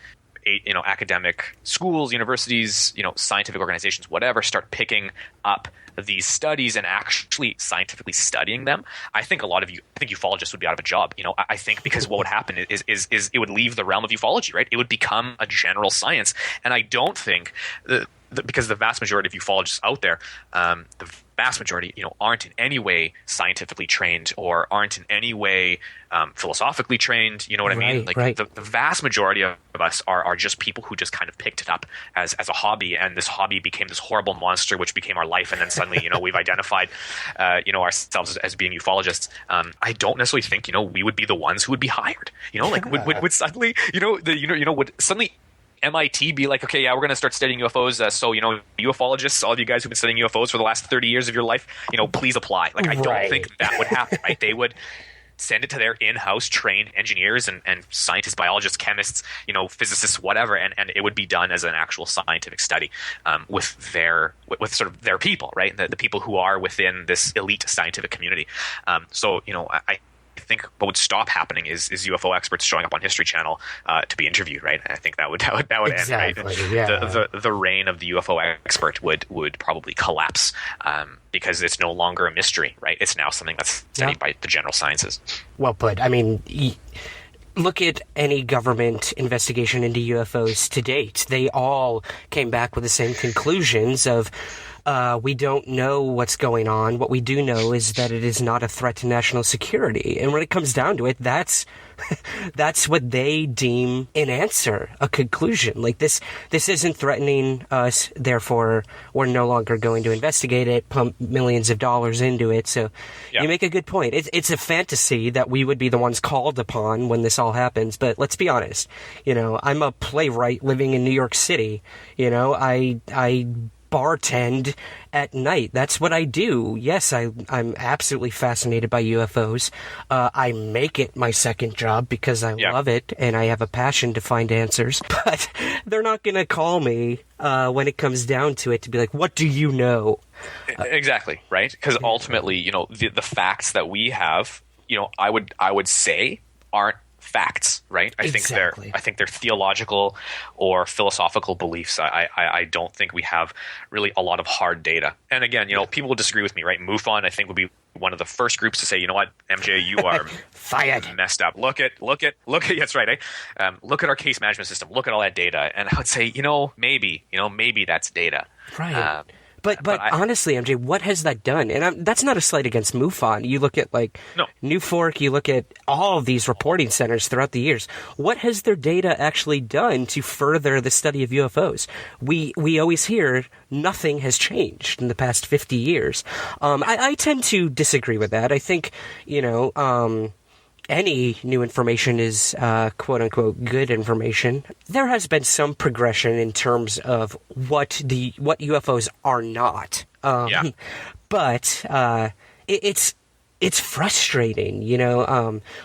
[SPEAKER 3] academic schools, universities, scientific organizations, whatever, start picking up these studies and actually scientifically studying them, I think ufologists would be out of a job. I think because what would happen is it would leave the realm of ufology, right? It would become a general science, and I don't think because the vast majority of ufologists out there, the vast majority, aren't in any way scientifically trained or aren't in any way philosophically trained. You know what I mean?
[SPEAKER 1] Right.
[SPEAKER 3] The vast majority of us are just people who just kind of picked it up as a hobby, and this hobby became this horrible monster, which became our life, and then suddenly, we've identified, ourselves as being ufologists. I don't necessarily think, we would be the ones who would be hired. Would suddenly, would suddenly MIT be like, okay, yeah, we're going to start studying UFOs. So, ufologists, all of you guys who've been studying UFOs for the last 30 years of your life, please apply. I don't think that would happen, right? They would send it to their in-house trained engineers and scientists, biologists, chemists, physicists, whatever, and it would be done as an actual scientific study with sort of their people, right? The people who are within this elite scientific community. I think what would stop happening is UFO experts showing up on History Channel to be interviewed, right? I think that would
[SPEAKER 1] Exactly,
[SPEAKER 3] end, right?
[SPEAKER 1] yeah.
[SPEAKER 3] The reign of the UFO expert would probably collapse because it's no longer a mystery, right? It's now something that's studied by the general sciences.
[SPEAKER 1] Well put. I mean, look at any government investigation into UFOs to date. They all came back with the same conclusions of we don't know what's going on. What we do know is that it is not a threat to national security. And when it comes down to it, that's what they deem an answer, a conclusion. Like this isn't threatening us, therefore we're no longer going to investigate it, pump millions of dollars into it. So you make a good point. It's a fantasy that we would be the ones called upon when this all happens. But let's be honest, I'm a playwright living in New York City. I bartend at night. That's what I do. Yes, I'm absolutely fascinated by UFOs. I make it my second job because I love it and I have a passion to find answers. But they're not going to call me when it comes down to it to be like, what do you know?
[SPEAKER 3] Exactly, right? Because ultimately, the facts that we have, I would say aren't facts, right? I think they're theological or philosophical beliefs. I don't think we have really a lot of hard data. And again, people will disagree with me, right? MUFON, I think, would be one of the first groups to say, you know what, MJ, you are
[SPEAKER 1] fired,
[SPEAKER 3] messed up. Look at that's right. Look at our case management system. Look at all that data. And I would say, maybe that's data.
[SPEAKER 1] Right. But honestly, MJ, what has that done? And that's not a slight against MUFON. You look at New Fork, you look at all of these reporting centers throughout the years. What has their data actually done to further the study of UFOs? We always hear nothing has changed in the past 50 years. I tend to disagree with that. I think, any new information is quote-unquote good information. There has been some progression in terms of what UFOs are not. But it's frustrating,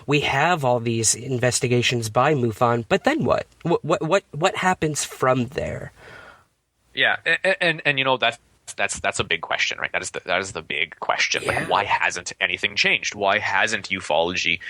[SPEAKER 1] we have all these investigations by MUFON, but then what? What happens from there?
[SPEAKER 3] Yeah, and that's a big question, right? That is the big question.
[SPEAKER 1] Yeah.
[SPEAKER 3] Like, why hasn't anything changed? Why hasn't ufology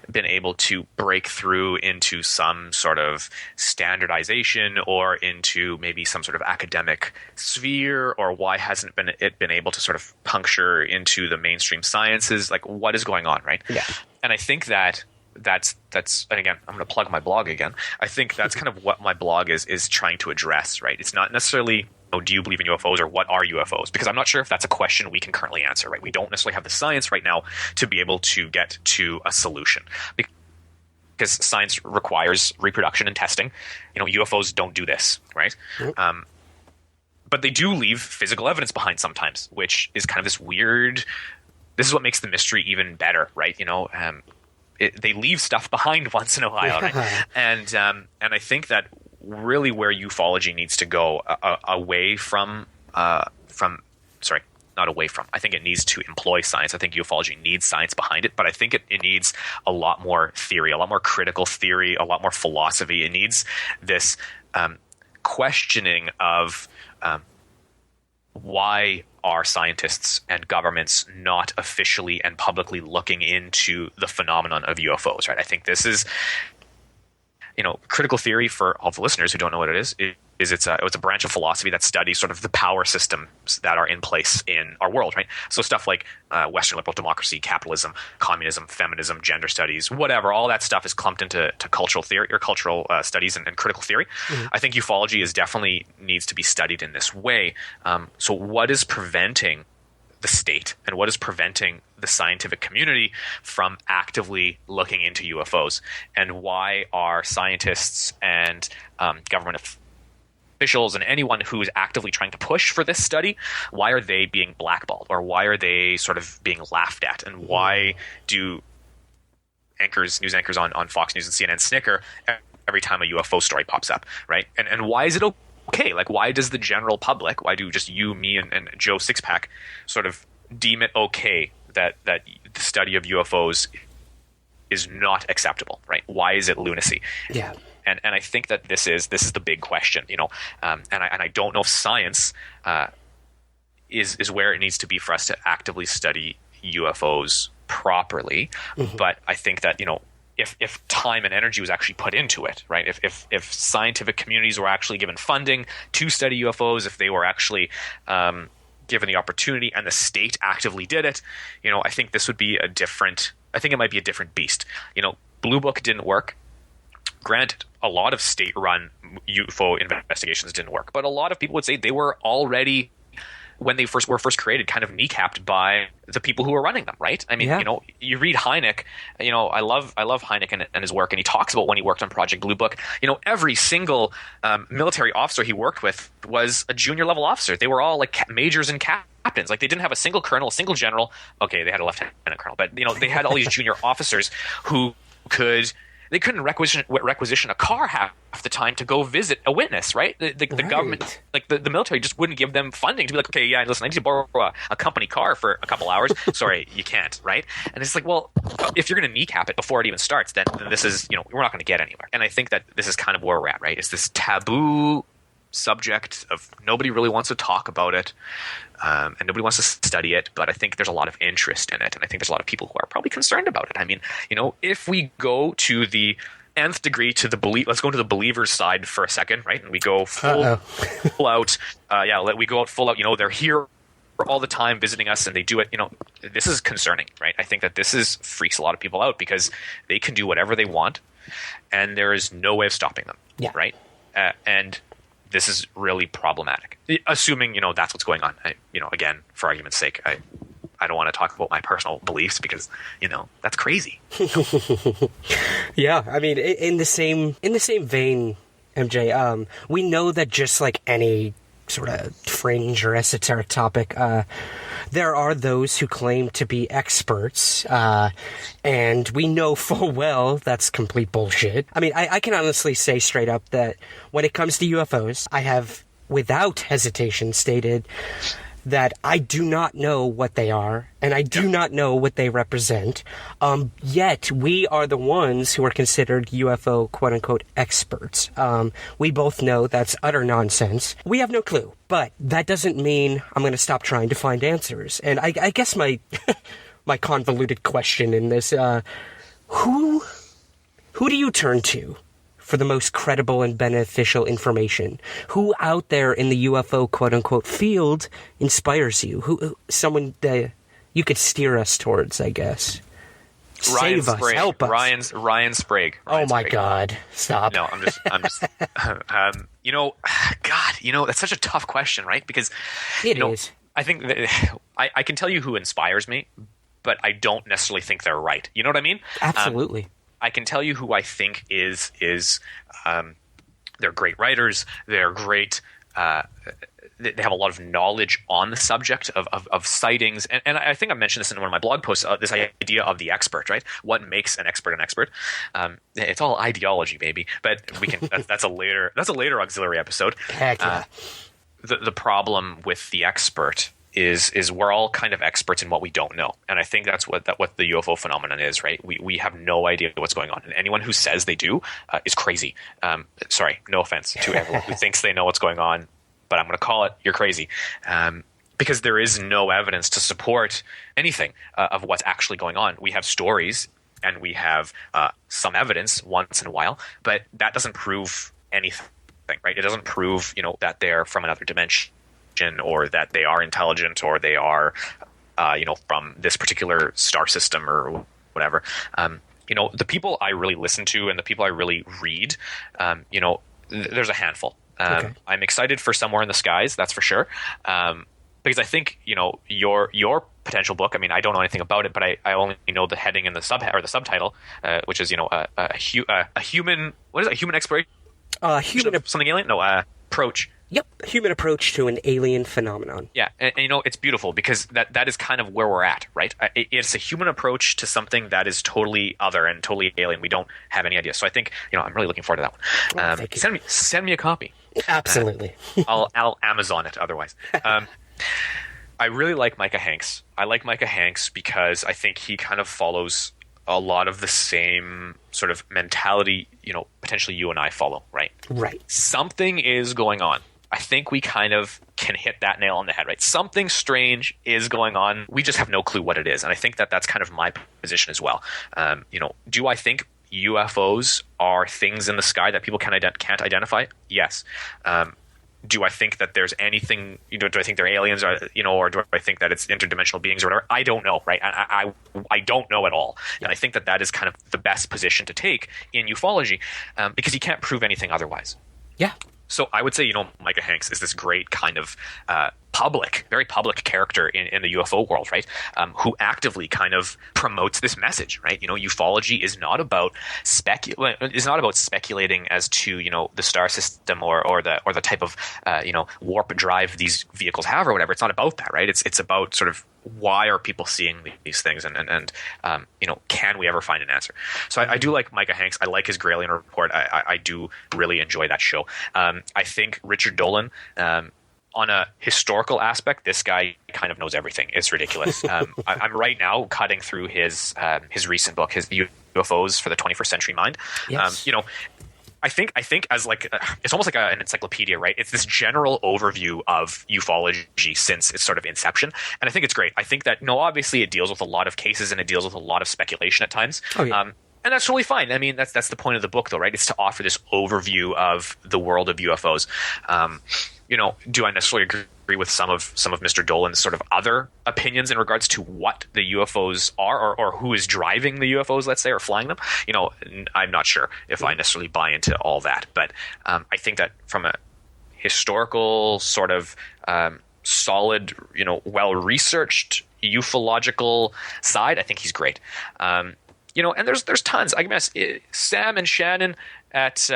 [SPEAKER 3] been able to break through into some sort of standardization or into maybe some sort of academic sphere? Or why hasn't it been able to sort of puncture into the mainstream sciences? Like, what is going on, right?
[SPEAKER 1] Yeah.
[SPEAKER 3] And I think that's and again, I'm going to plug my blog again. I think that's kind of what my blog is trying to address, right? It's not necessarily, do you believe in UFOs or what are UFOs? Because I'm not sure if that's a question we can currently answer, right? We don't necessarily have the science right now to be able to get to a solution. Because science requires reproduction and testing. UFOs don't do this, right? Mm-hmm. But they do leave physical evidence behind sometimes, which is kind of this weird. This is what makes the mystery even better, right? They leave stuff behind once in a while, right? And I think that really where ufology needs to go away from not away from. I think it needs to employ science. I think ufology needs science behind it, but I think it needs a lot more theory, a lot more critical theory, a lot more philosophy. It needs this questioning of why are scientists and governments not officially and publicly looking into the phenomenon of UFOs, right? I think this is, critical theory, for all the listeners who don't know what it is it's a branch of philosophy that studies sort of the power systems that are in place in our world, right? So stuff like Western liberal democracy, capitalism, communism, feminism, gender studies, whatever, all that stuff is clumped into cultural theory or cultural studies and critical theory. Mm-hmm. I think ufology is definitely needs to be studied in this way. So what is preventing the state and what is preventing the scientific community from actively looking into UFOs, and why are scientists and government officials and anyone who is actively trying to push for this study, why are they being blackballed, or why are they sort of being laughed at, and why do news anchors on Fox News and CNN snicker every time a UFO story pops up, right? And why is it okay? Like, why does the general public, why do just you, me, and Joe Sixpack sort of deem it okay that the study of UFOs is not acceptable, right? Why is it lunacy?
[SPEAKER 1] Yeah.
[SPEAKER 3] And I think that this is the big question, and I don't know if science is where it needs to be for us to actively study UFOs properly. Mm-hmm. But I think that if time and energy was actually put into it, right? If scientific communities were actually given funding to study UFOs, if they were actually given the opportunity and the state actively did it, I think this would be I think it might be a different beast. Blue Book didn't work. Granted, a lot of state-run UFO investigations didn't work, but a lot of people would say they were already, when they were first created, kind of kneecapped by the people who were running them, right? I mean, you read Hynek, I love Hynek and his work, and he talks about when he worked on Project Blue Book, every single military officer he worked with was a junior level officer. They were all like majors and captains. Like, they didn't have a single colonel, a single general. Okay, they had a lieutenant colonel, but they had all these junior officers who they couldn't requisition a car half the time to go visit a witness, right? The government, like the military, just wouldn't give them funding to be like, okay, yeah, listen, I need to borrow a company car for a couple hours. Sorry, you can't, right? And it's like, well, if you're going to kneecap it before it even starts, then this is, we're not going to get anywhere. And I think that this is kind of where we're at, right? It's this taboo subject of nobody really wants to talk about it, and nobody wants to study it, but I think there's a lot of interest in it, and I think there's a lot of people who are probably concerned about it. I mean, if we go to the nth degree to the let's go to the believer's side for a second, right? And we go full out, we go out full out, they're here all the time visiting us and they do it, this is concerning, right? I think that freaks a lot of people out because they can do whatever they want and there is no way of stopping them, right? And this is really problematic, assuming that's what's going on. Again, for argument's sake, I don't want to talk about my personal beliefs because that's crazy.
[SPEAKER 1] Yeah, I mean, in the same vein, MJ, we know that just like any sort of fringe or esoteric topic, there are those who claim to be experts, and we know full well that's complete bullshit. I mean, I can honestly say straight up that when it comes to UFOs, I have, without hesitation, stated that I do not know what they are, and I do not know what they represent, yet we are the ones who are considered UFO quote-unquote experts. We both know that's utter nonsense. We have no clue, but that doesn't mean I'm going to stop trying to find answers. And I guess my my convoluted question in this, who do you turn to for the most credible and beneficial information? Who out there in the UFO quote-unquote field inspires you? Who someone that you could steer us towards, I guess?
[SPEAKER 3] Ryan
[SPEAKER 1] Save
[SPEAKER 3] Sprague.
[SPEAKER 1] us, help us.
[SPEAKER 3] Ryan Sprague.
[SPEAKER 1] Oh my God, stop.
[SPEAKER 3] No, I'm just God, that's such a tough question, right? Because
[SPEAKER 1] it is.
[SPEAKER 3] I think that I can tell you who inspires me, but I don't necessarily think they're right. You know what I mean?
[SPEAKER 1] Absolutely.
[SPEAKER 3] I can tell you who I think is they're great writers. They're great. They have a lot of knowledge on the subject of sightings, and I think I mentioned this in one of my blog posts. This idea of the expert, right? What makes an expert an expert? It's all ideology, maybe, but we can. That's a later auxiliary episode.
[SPEAKER 1] Heck yeah.
[SPEAKER 3] The problem with the expert is we're all kind of experts in what we don't know, and I think that's what the UFO phenomenon is, right? We have no idea what's going on, and anyone who says they do is crazy. Sorry, no offense to everyone who thinks they know what's going on, but I'm going to call it you're crazy, because there is no evidence to support anything of what's actually going on. We have stories and we have some evidence once in a while, but that doesn't prove anything, right? It doesn't prove, that they're from another dimension, or that they are intelligent, or they are, from this particular star system or whatever. The people I really listen to and the people I really read, there's a handful.
[SPEAKER 1] Okay.
[SPEAKER 3] I'm excited for Somewhere in the Skies, that's for sure. Because I think, your potential book, I mean, I don't know anything about it, but I only know the heading and the subtitle, which is, a human, what is it? A human exploration? Something alien? No, approach.
[SPEAKER 1] Yep, human approach to an alien phenomenon.
[SPEAKER 3] Yeah, and it's beautiful because that is kind of where we're at, right? It's a human approach to something that is totally other and totally alien. We don't have any idea. So I think, I'm really looking forward to that one.
[SPEAKER 1] Thank you.
[SPEAKER 3] Send me a copy.
[SPEAKER 1] Absolutely.
[SPEAKER 3] I'll Amazon it otherwise. I really like Micah Hanks. I like Micah Hanks because I think he kind of follows a lot of the same sort of mentality, potentially you and I follow, right?
[SPEAKER 1] Right.
[SPEAKER 3] Something is going on. I think we kind of can hit that nail on the head, right? Something strange is going on. We just have no clue what it is. And I think that's kind of my position as well. Do I think UFOs are things in the sky that people can't identify? Yes. Do I think that there's anything, do I think they're aliens, or do I think that it's interdimensional beings or whatever? I don't know, right? I don't know at all. And I think that is kind of the best position to take in ufology, because you can't prove anything otherwise.
[SPEAKER 1] Yeah.
[SPEAKER 3] So I would say, Micah Hanks is this great kind of very public character in the UFO world, right? Who actively kind of promotes this message, right? Ufology is not about speculating as to the star system or the type of warp drive these vehicles have or whatever. It's not about that, right? It's about sort of why are people seeing these things, and can we ever find an answer? So I do like Micah Hanks. I like his Graylian Report. I do really enjoy that show. I think Richard Dolan, on a historical aspect, this guy kind of knows everything. It's ridiculous. I'm right now cutting through his recent book, his UFOs for the 21st Century Mind.
[SPEAKER 1] Yes.
[SPEAKER 3] I think as it's almost like an encyclopedia, right? It's this general overview of ufology since its sort of inception, and I think it's great. I think that obviously it deals with a lot of cases and it deals with a lot of speculation at times.
[SPEAKER 1] Oh, yeah.
[SPEAKER 3] And that's totally fine. I mean, that's the point of the book, though, right? It's to offer this overview of the world of UFOs. Do I necessarily agree with some of Mr. Dolan's sort of other opinions in regards to what the UFOs are, or who is driving the UFOs, let's say, or flying them? I'm not sure if I necessarily buy into all that, but I think that from a historical sort of solid, well-researched ufological side, I think he's great. And there's tons. I guess Sam and Shannon at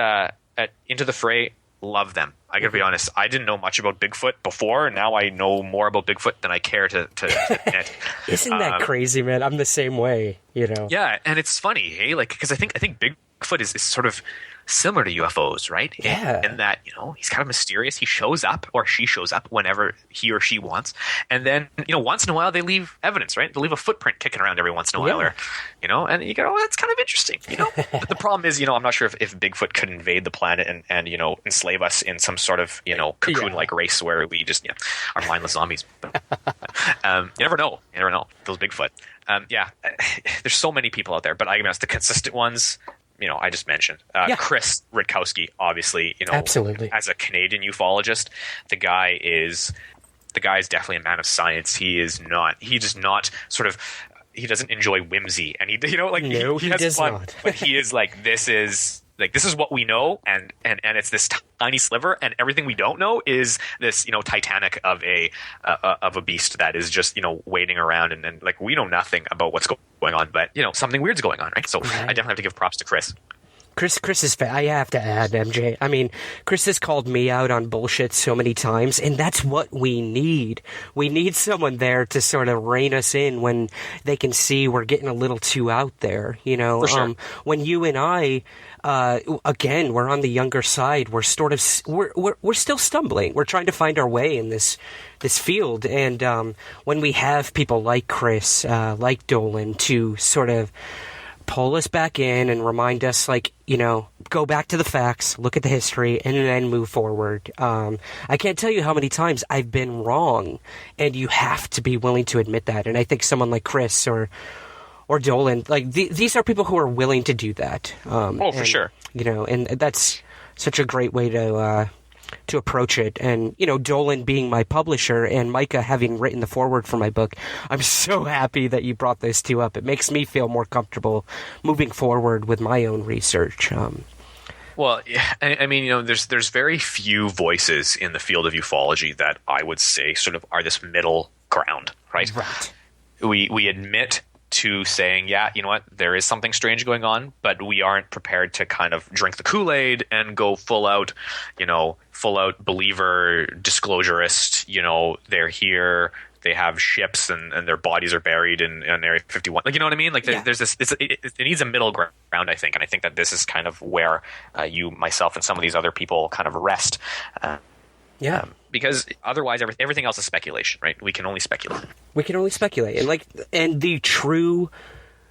[SPEAKER 3] Into the Fray, love them. I gotta be honest. I didn't know much about Bigfoot before, and now I know more about Bigfoot than I care to admit.
[SPEAKER 1] Isn't that crazy, man? I'm the same way.
[SPEAKER 3] Yeah, and it's funny, hey, because I think Bigfoot is sort of similar to UFOs, right?
[SPEAKER 1] Yeah.
[SPEAKER 3] In that, he's kind of mysterious. He shows up, or she shows up, whenever he or she wants. And then, once in a while they leave evidence, right? They leave a footprint kicking around every once in a while.
[SPEAKER 1] Yeah.
[SPEAKER 3] Or, and you go, that's kind of interesting, But the problem is, I'm not sure if Bigfoot could invade the planet and enslave us in some sort of, cocoon-like race where we just, are mindless zombies. But, you never know. Those Bigfoot. There's so many people out there, but I guess the consistent ones, I just mentioned. Chris Rutkowski, obviously,
[SPEAKER 1] absolutely.
[SPEAKER 3] As a Canadian ufologist, the guy is definitely a man of science. He doesn't enjoy whimsy, and he has fun,
[SPEAKER 1] not.
[SPEAKER 3] But he is this is what we know, and it's this tiny sliver, and everything we don't know is this Titanic of a beast that is just waiting around, and we know nothing about what's going on, but something weird's going on, right? So right. I definitely have to give props to Chris.
[SPEAKER 1] Chris is I have to add, MJ. I mean, Chris has called me out on bullshit so many times, and that's what we need. We need someone there to sort of rein us in when they can see we're getting a little too out there.
[SPEAKER 3] For sure.
[SPEAKER 1] When you and I, again, we're on the younger side. We're we're still stumbling. We're trying to find our way in this field, and when we have people like Chris, like Dolan, to sort of pull us back in and remind us, go back to the facts, look at the history, and then move forward. I can't tell you how many times I've been wrong, and you have to be willing to admit that. And I think someone like Chris or or Dolan, like these are people who are willing to do that.
[SPEAKER 3] For sure.
[SPEAKER 1] And that's such a great way to approach it. And, Dolan being my publisher and Micah having written the foreword for my book, I'm so happy that you brought those two up. It makes me feel more comfortable moving forward with my own research.
[SPEAKER 3] Well, I mean, there's very few voices in the field of ufology that I would say sort of are this middle ground, right?
[SPEAKER 1] Right.
[SPEAKER 3] We admit to saying, yeah, you know what, there is something strange going on, but we aren't prepared to kind of drink the Kool-Aid and go full out believer, disclosurist, they're here, they have ships and their bodies are buried in Area 51. Like, you know what I mean? Like, there's this, it needs a middle ground, I think. And I think that this is kind of where you, myself, and some of these other people kind of rest. Because otherwise everything else is speculation, right? We can only speculate. And the true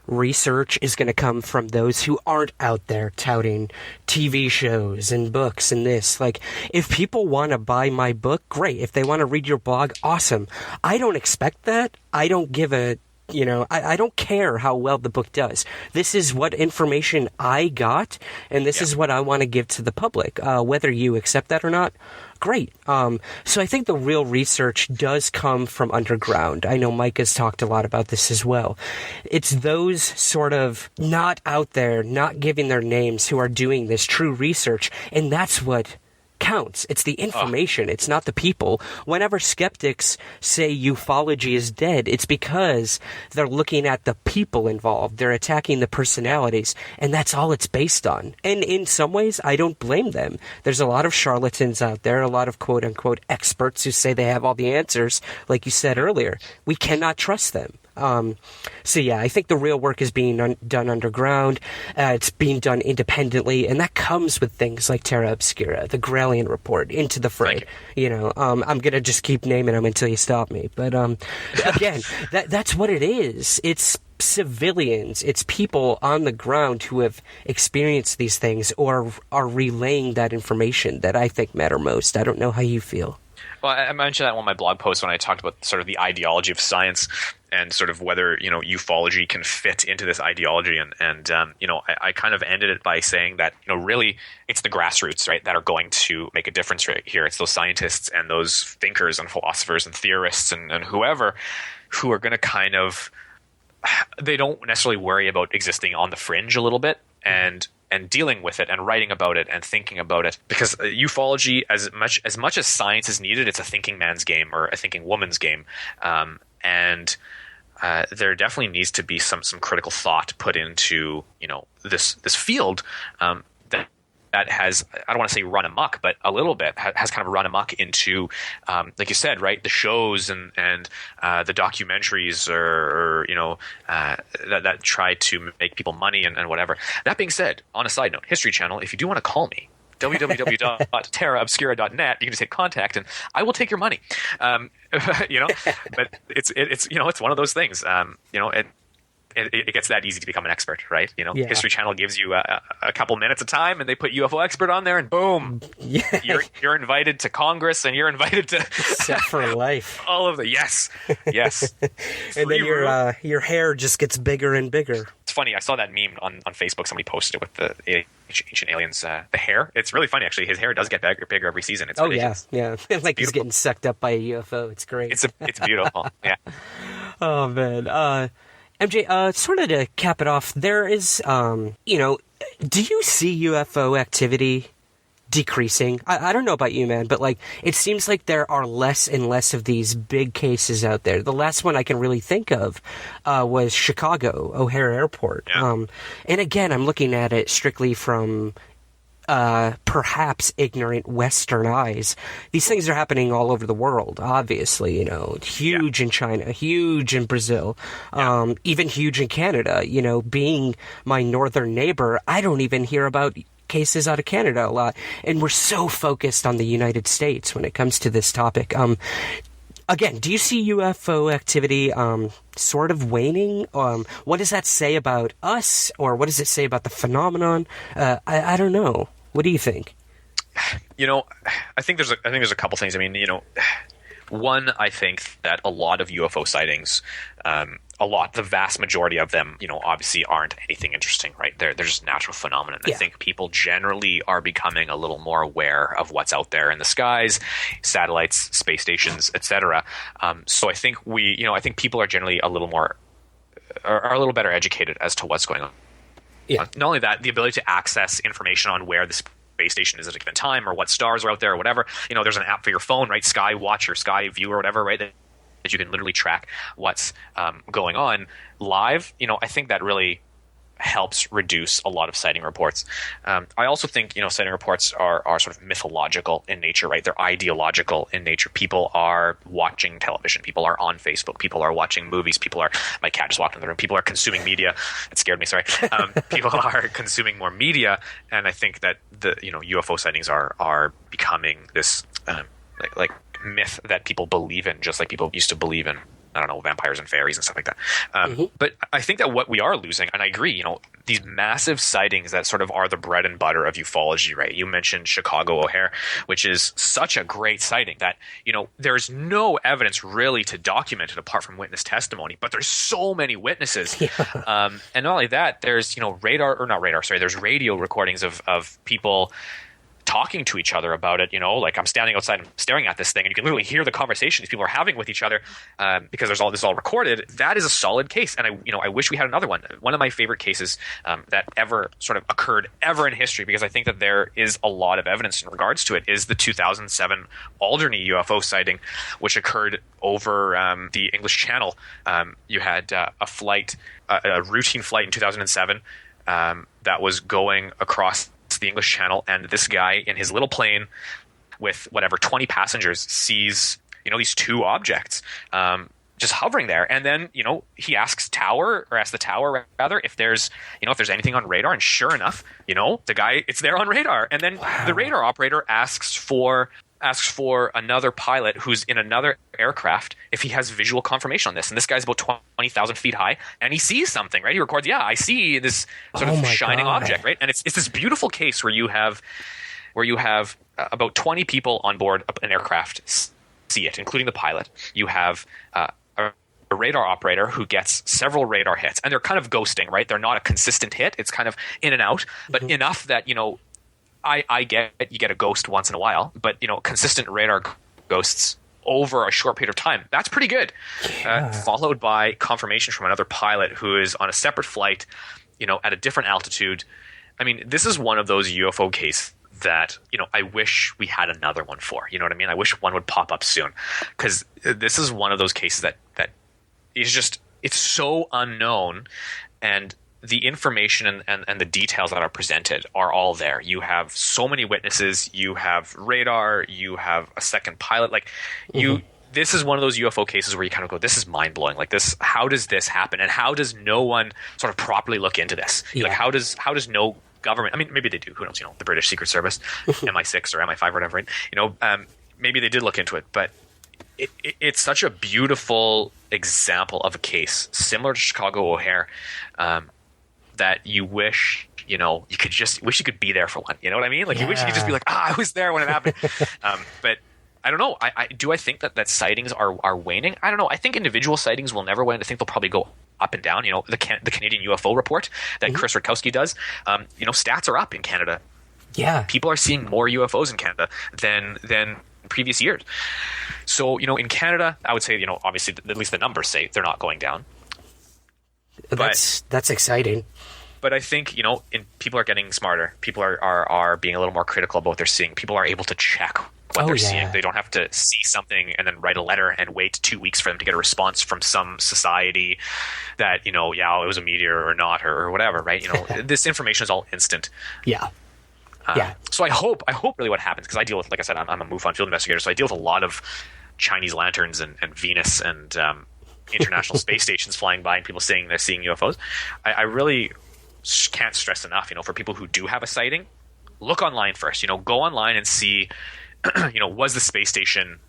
[SPEAKER 3] research is going to come from those who aren't out there touting TV shows and books and this. Like, if people want to buy my book, great. If they want to read your blog, awesome. I don't expect that. I don't give a I don't care how well the book does. This is what information I got, and this is what I want to give to the public. Whether you accept that or not, great. So I think the real research does come from underground. I know Mike has talked a lot about this as well. It's those sort of not out there, not giving their names, who are doing this true research, and that's what counts. It's the information. It's not the people. Whenever skeptics say ufology is dead, it's because they're looking at the people involved. They're attacking the personalities, and that's all it's based on. And in some ways, I don't blame them. There's a lot of charlatans out there, a lot of quote-unquote experts who say they have all the answers. Like you said earlier, we cannot trust them. I think the real work is being done underground. It's being done independently, and that comes with things like Terra Obscura, the Grallian Report, Into the Fray. I'm gonna just keep naming them until you stop me. But again, that's what it is. It's civilians. It's people on the ground who have experienced these things or are relaying that information that I think matter most. I don't know how you feel. Well, I mentioned that in one of my blog posts when I talked about sort of the ideology of science and sort of whether, ufology can fit into this ideology. I kind of ended it by saying that, really it's the grassroots, right, that are going to make a difference right here. It's those scientists and those thinkers and philosophers and theorists and whoever who are going to kind of – they don't necessarily worry about existing on the fringe a little bit and dealing with it and writing about it and thinking about it, because ufology, as much as science is needed, it's a thinking man's game or a thinking woman's game, and there definitely needs to be some critical thought put into this field that has, I don't want to say run amok, but a little bit has kind of run amok into, like you said, right, the shows and the documentaries or that try to make people money and whatever. That being said, on a side note, History Channel, if you do want to call me, www.terraobscura.net, you can just hit contact and I will take your money. But it's one of those things. It gets that easy to become an expert, right? History Channel gives you a couple minutes of time, and they put UFO expert on there, and boom, you're invited to Congress, and you're invited to
[SPEAKER 1] set for life.
[SPEAKER 3] All of the yes,
[SPEAKER 1] and then your hair just gets bigger and bigger.
[SPEAKER 3] It's funny. I saw that meme on Facebook. Somebody posted it with the Ancient Aliens, the hair. It's really funny, actually. His hair does get bigger every season. It's ridiculous.
[SPEAKER 1] Yeah. It's like he's getting sucked up by a UFO. It's great.
[SPEAKER 3] It's beautiful. Yeah.
[SPEAKER 1] Oh man. MJ, sort of to cap it off, there is, do you see UFO activity decreasing? I don't know about you, man, but it seems like there are less and less of these big cases out there. The last one I can really think of was Chicago, O'Hare Airport. Yeah. And again, I'm looking at it strictly from perhaps ignorant Western eyes. These things are happening all over the world, obviously, huge in China, huge in Brazil, even huge in Canada. Being my northern neighbor, I don't even hear about cases out of Canada a lot. And we're so focused on the United States when it comes to this topic. Again, do you see UFO activity sort of waning? What does that say about us, or what does it say about the phenomenon? I don't know. What do you think?
[SPEAKER 3] I think there's a couple things. I mean, One, I think that a lot of UFO sightings, the vast majority of them, obviously aren't anything interesting, right? They're just natural phenomena. I think people generally are becoming a little more aware of what's out there in the skies, satellites, space stations, etc. So I think I think people are generally a little better educated as to what's going on. Yeah. Not only that, the ability to access information on where the space station is at a given time, or what stars are out there, or whatever. There's an app for your phone, right? Sky Watch or Sky View or whatever, right? That you can literally track what's going on live. I think that really helps reduce a lot of sighting reports. I also think, sighting reports are sort of mythological in nature, right? They're ideological in nature. People are watching television. People are on Facebook. People are watching movies. My cat just walked in the room. People are consuming media. It scared me, sorry. People are consuming more media. And I think that the, UFO sightings are becoming this, like myth that people believe in, just like people used to believe in, I don't know, vampires and fairies and stuff like that. But I think that what we are losing, and I agree, these massive sightings that sort of are the bread and butter of ufology, right? You mentioned Chicago O'Hare, which is such a great sighting that, there's no evidence really to document it apart from witness testimony, but there's so many witnesses. And not only that, there's, there's radio recordings of people talking to each other about it, like I'm standing outside and staring at this thing, and you can literally hear the conversation these people are having with each other, because this is all recorded. That is a solid case, and I wish we had another one. One of my favorite cases that ever sort of occurred ever in history, because I think that there is a lot of evidence in regards to it, is the 2007 Alderney UFO sighting, which occurred over the English Channel. You had a routine flight in 2007 that was going across the English Channel, and this guy in his little plane with 20 passengers sees these two objects just hovering there, and then he asks the tower if there's anything on radar, and sure enough, the guy, it's there on radar. And then the radar operator asks for another pilot who's in another aircraft if he has visual confirmation on this. And this guy's about 20,000 feet high, and he sees something, right? He records, I see this sort of shining object, right? And it's this beautiful case where you have about 20 people on board an aircraft see it, including the pilot. You have a radar operator who gets several radar hits, and they're kind of ghosting, right? They're not a consistent hit. It's kind of in and out, but enough that, I get it, you get a ghost once in a while, but consistent radar ghosts over a short period of time, that's pretty good. Followed by confirmation from another pilot who is on a separate flight, at a different altitude. I mean, this is one of those UFO cases that I wish we had another one for. You know what I mean? I wish one would pop up soon, because this is one of those cases that is just, it's so unknown, and the information and the details that are presented are all there. You have so many witnesses, you have radar, you have a second pilot. This is one of those UFO cases where you kind of go, this is mind blowing. Like this, how does this happen? And how does no one sort of properly look into this? Yeah. Like how does no government, I mean, maybe they do, who knows, the British Secret Service, MI6 or MI5 or whatever, right? Maybe they did look into it, but it's such a beautiful example of a case similar to Chicago O'Hare, that you wish, you could be there for one. You know what I mean? Like you wish you could just be like, I was there when it happened. But I don't know. I think that sightings are waning. I don't know. I think individual sightings will never wane. I think they'll probably go up and down. The Canadian UFO report that Chris Rutkowski does, stats are up in Canada. Yeah. People are seeing more UFOs in Canada than previous years. So, in Canada, I would say, obviously at least the numbers say they're not going down.
[SPEAKER 4] That's exciting.
[SPEAKER 3] But I think, people are getting smarter. People are being a little more critical about what they're seeing. People are able to check what they're seeing. They don't have to see something and then write a letter and wait 2 weeks for them to get a response from some society that, it was a meteor or not or whatever, right? This information is all instant.
[SPEAKER 4] Yeah.
[SPEAKER 3] So I hope really what happens, because I deal with, like I said, I'm a MUFON field investigator, so I deal with a lot of Chinese lanterns and Venus and international space stations flying by and people saying they're seeing UFOs. I really can't stress enough, for people who do have a sighting, look online first. Go online and see, was the space station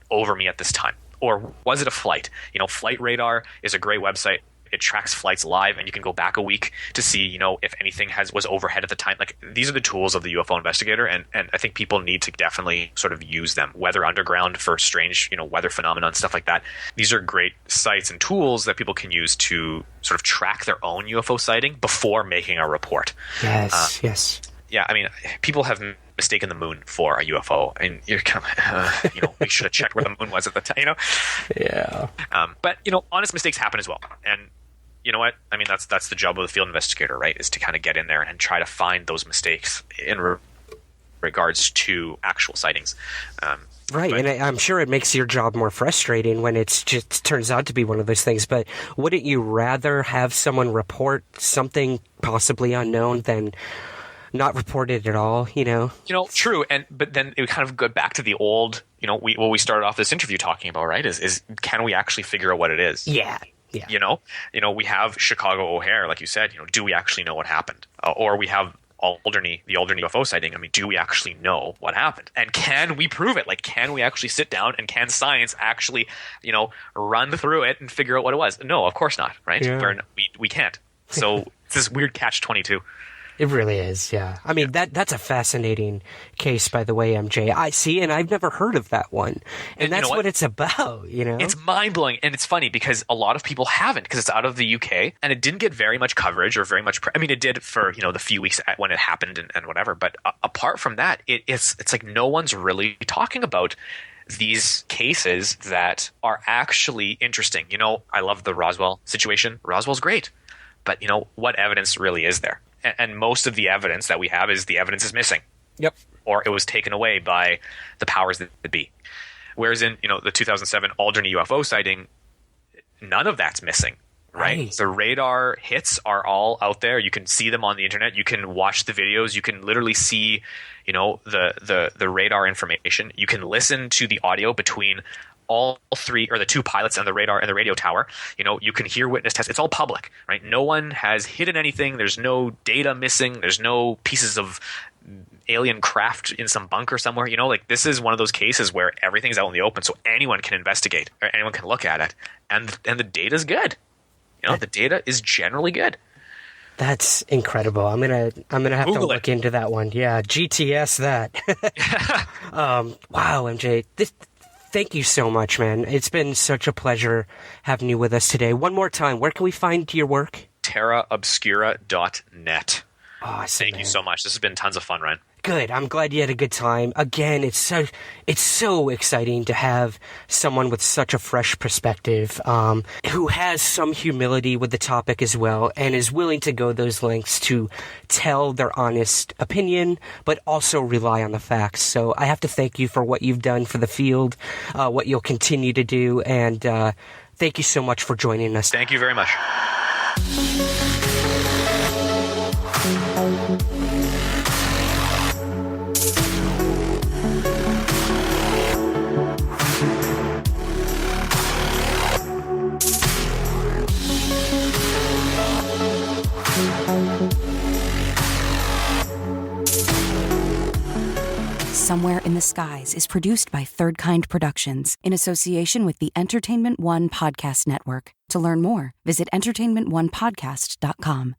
[SPEAKER 3] over me at this time? Or was it a flight? Flight Radar is a great website. It tracks flights live, and you can go back a week to see, if anything was overhead at the time. Like, these are the tools of the UFO investigator, and I think people need to definitely sort of use them. Weather Underground for strange, weather phenomena and stuff like that. These are great sites and tools that people can use to sort of track their own UFO sighting before making a report.
[SPEAKER 4] Yes.
[SPEAKER 3] Yeah, I mean, people have mistaken the moon for a UFO, and you're kind of, we should have checked where the moon was at the time,
[SPEAKER 4] Yeah.
[SPEAKER 3] But honest mistakes happen as well, and you know what? I mean, that's the job of the field investigator, right? Is to kind of get in there and try to find those mistakes in regards to actual sightings.
[SPEAKER 4] Right, and I'm sure it makes your job more frustrating when it just turns out to be one of those things, but wouldn't you rather have someone report something possibly unknown than not report it at all,
[SPEAKER 3] True, but then it kind of go back to the old, what we started off this interview talking about, right? Is can we actually figure out what it is?
[SPEAKER 4] Yeah.
[SPEAKER 3] We have Chicago O'Hare, like you said, do we actually know what happened? Or we have the Alderney UFO sighting. I mean, do we actually know what happened? And can we prove it? Like, can we actually sit down and can science actually, run through it and figure out what it was? No, of course not, right?
[SPEAKER 4] Yeah.
[SPEAKER 3] We can't. So it's this weird catch-22.
[SPEAKER 4] It really is, yeah. I mean, that's a fascinating case, by the way, MJ. I see, and I've never heard of that one. And that's what it's about,
[SPEAKER 3] It's mind-blowing, and it's funny because a lot of people haven't, because it's out of the UK, and it didn't get very much coverage or very much I mean, it did for, the few weeks when it happened and whatever, but apart from that, it's like no one's really talking about these cases that are actually interesting. I love the Roswell situation. Roswell's great, but, what evidence really is there? And most of the evidence that we have is the evidence is missing.
[SPEAKER 4] Yep.
[SPEAKER 3] Or it was taken away by the powers that be. Whereas in, the 2007 Alderney UFO sighting, none of that's missing, right? The radar hits are all out there. You can see them on the internet. You can watch the videos. You can literally see, the radar information. You can listen to the audio between all three, or the two pilots and the radar and the radio tower. You can hear witness tests. It's all public, right? No one has hidden anything. There's no data missing. There's no pieces of alien craft in some bunker somewhere. This is one of those cases where everything's out in the open, so anyone can investigate or anyone can look at it, and the data's good. The data is generally good.
[SPEAKER 4] That's incredible. I'm gonna have
[SPEAKER 3] Google
[SPEAKER 4] to look into that one. Yeah, GTS that. Wow, MJ. Thank you so much, man. It's been such a pleasure having you with us today. One more time, where can we find your work?
[SPEAKER 3] TerraObscura.net.
[SPEAKER 4] Awesome.
[SPEAKER 3] Thank you so much. This has been tons of fun, Ryan.
[SPEAKER 4] Good. I'm glad you had a good time. Again, it's so exciting to have someone with such a fresh perspective, who has some humility with the topic as well, and is willing to go those lengths to tell their honest opinion, but also rely on the facts. So I have to thank you for what you've done for the field, what you'll continue to do, and thank you so much for joining us.
[SPEAKER 3] Thank you very much.
[SPEAKER 2] Somewhere in the Skies is produced by Third Kind Productions in association with the Entertainment One Podcast Network. To learn more, visit entertainmentonepodcast.com.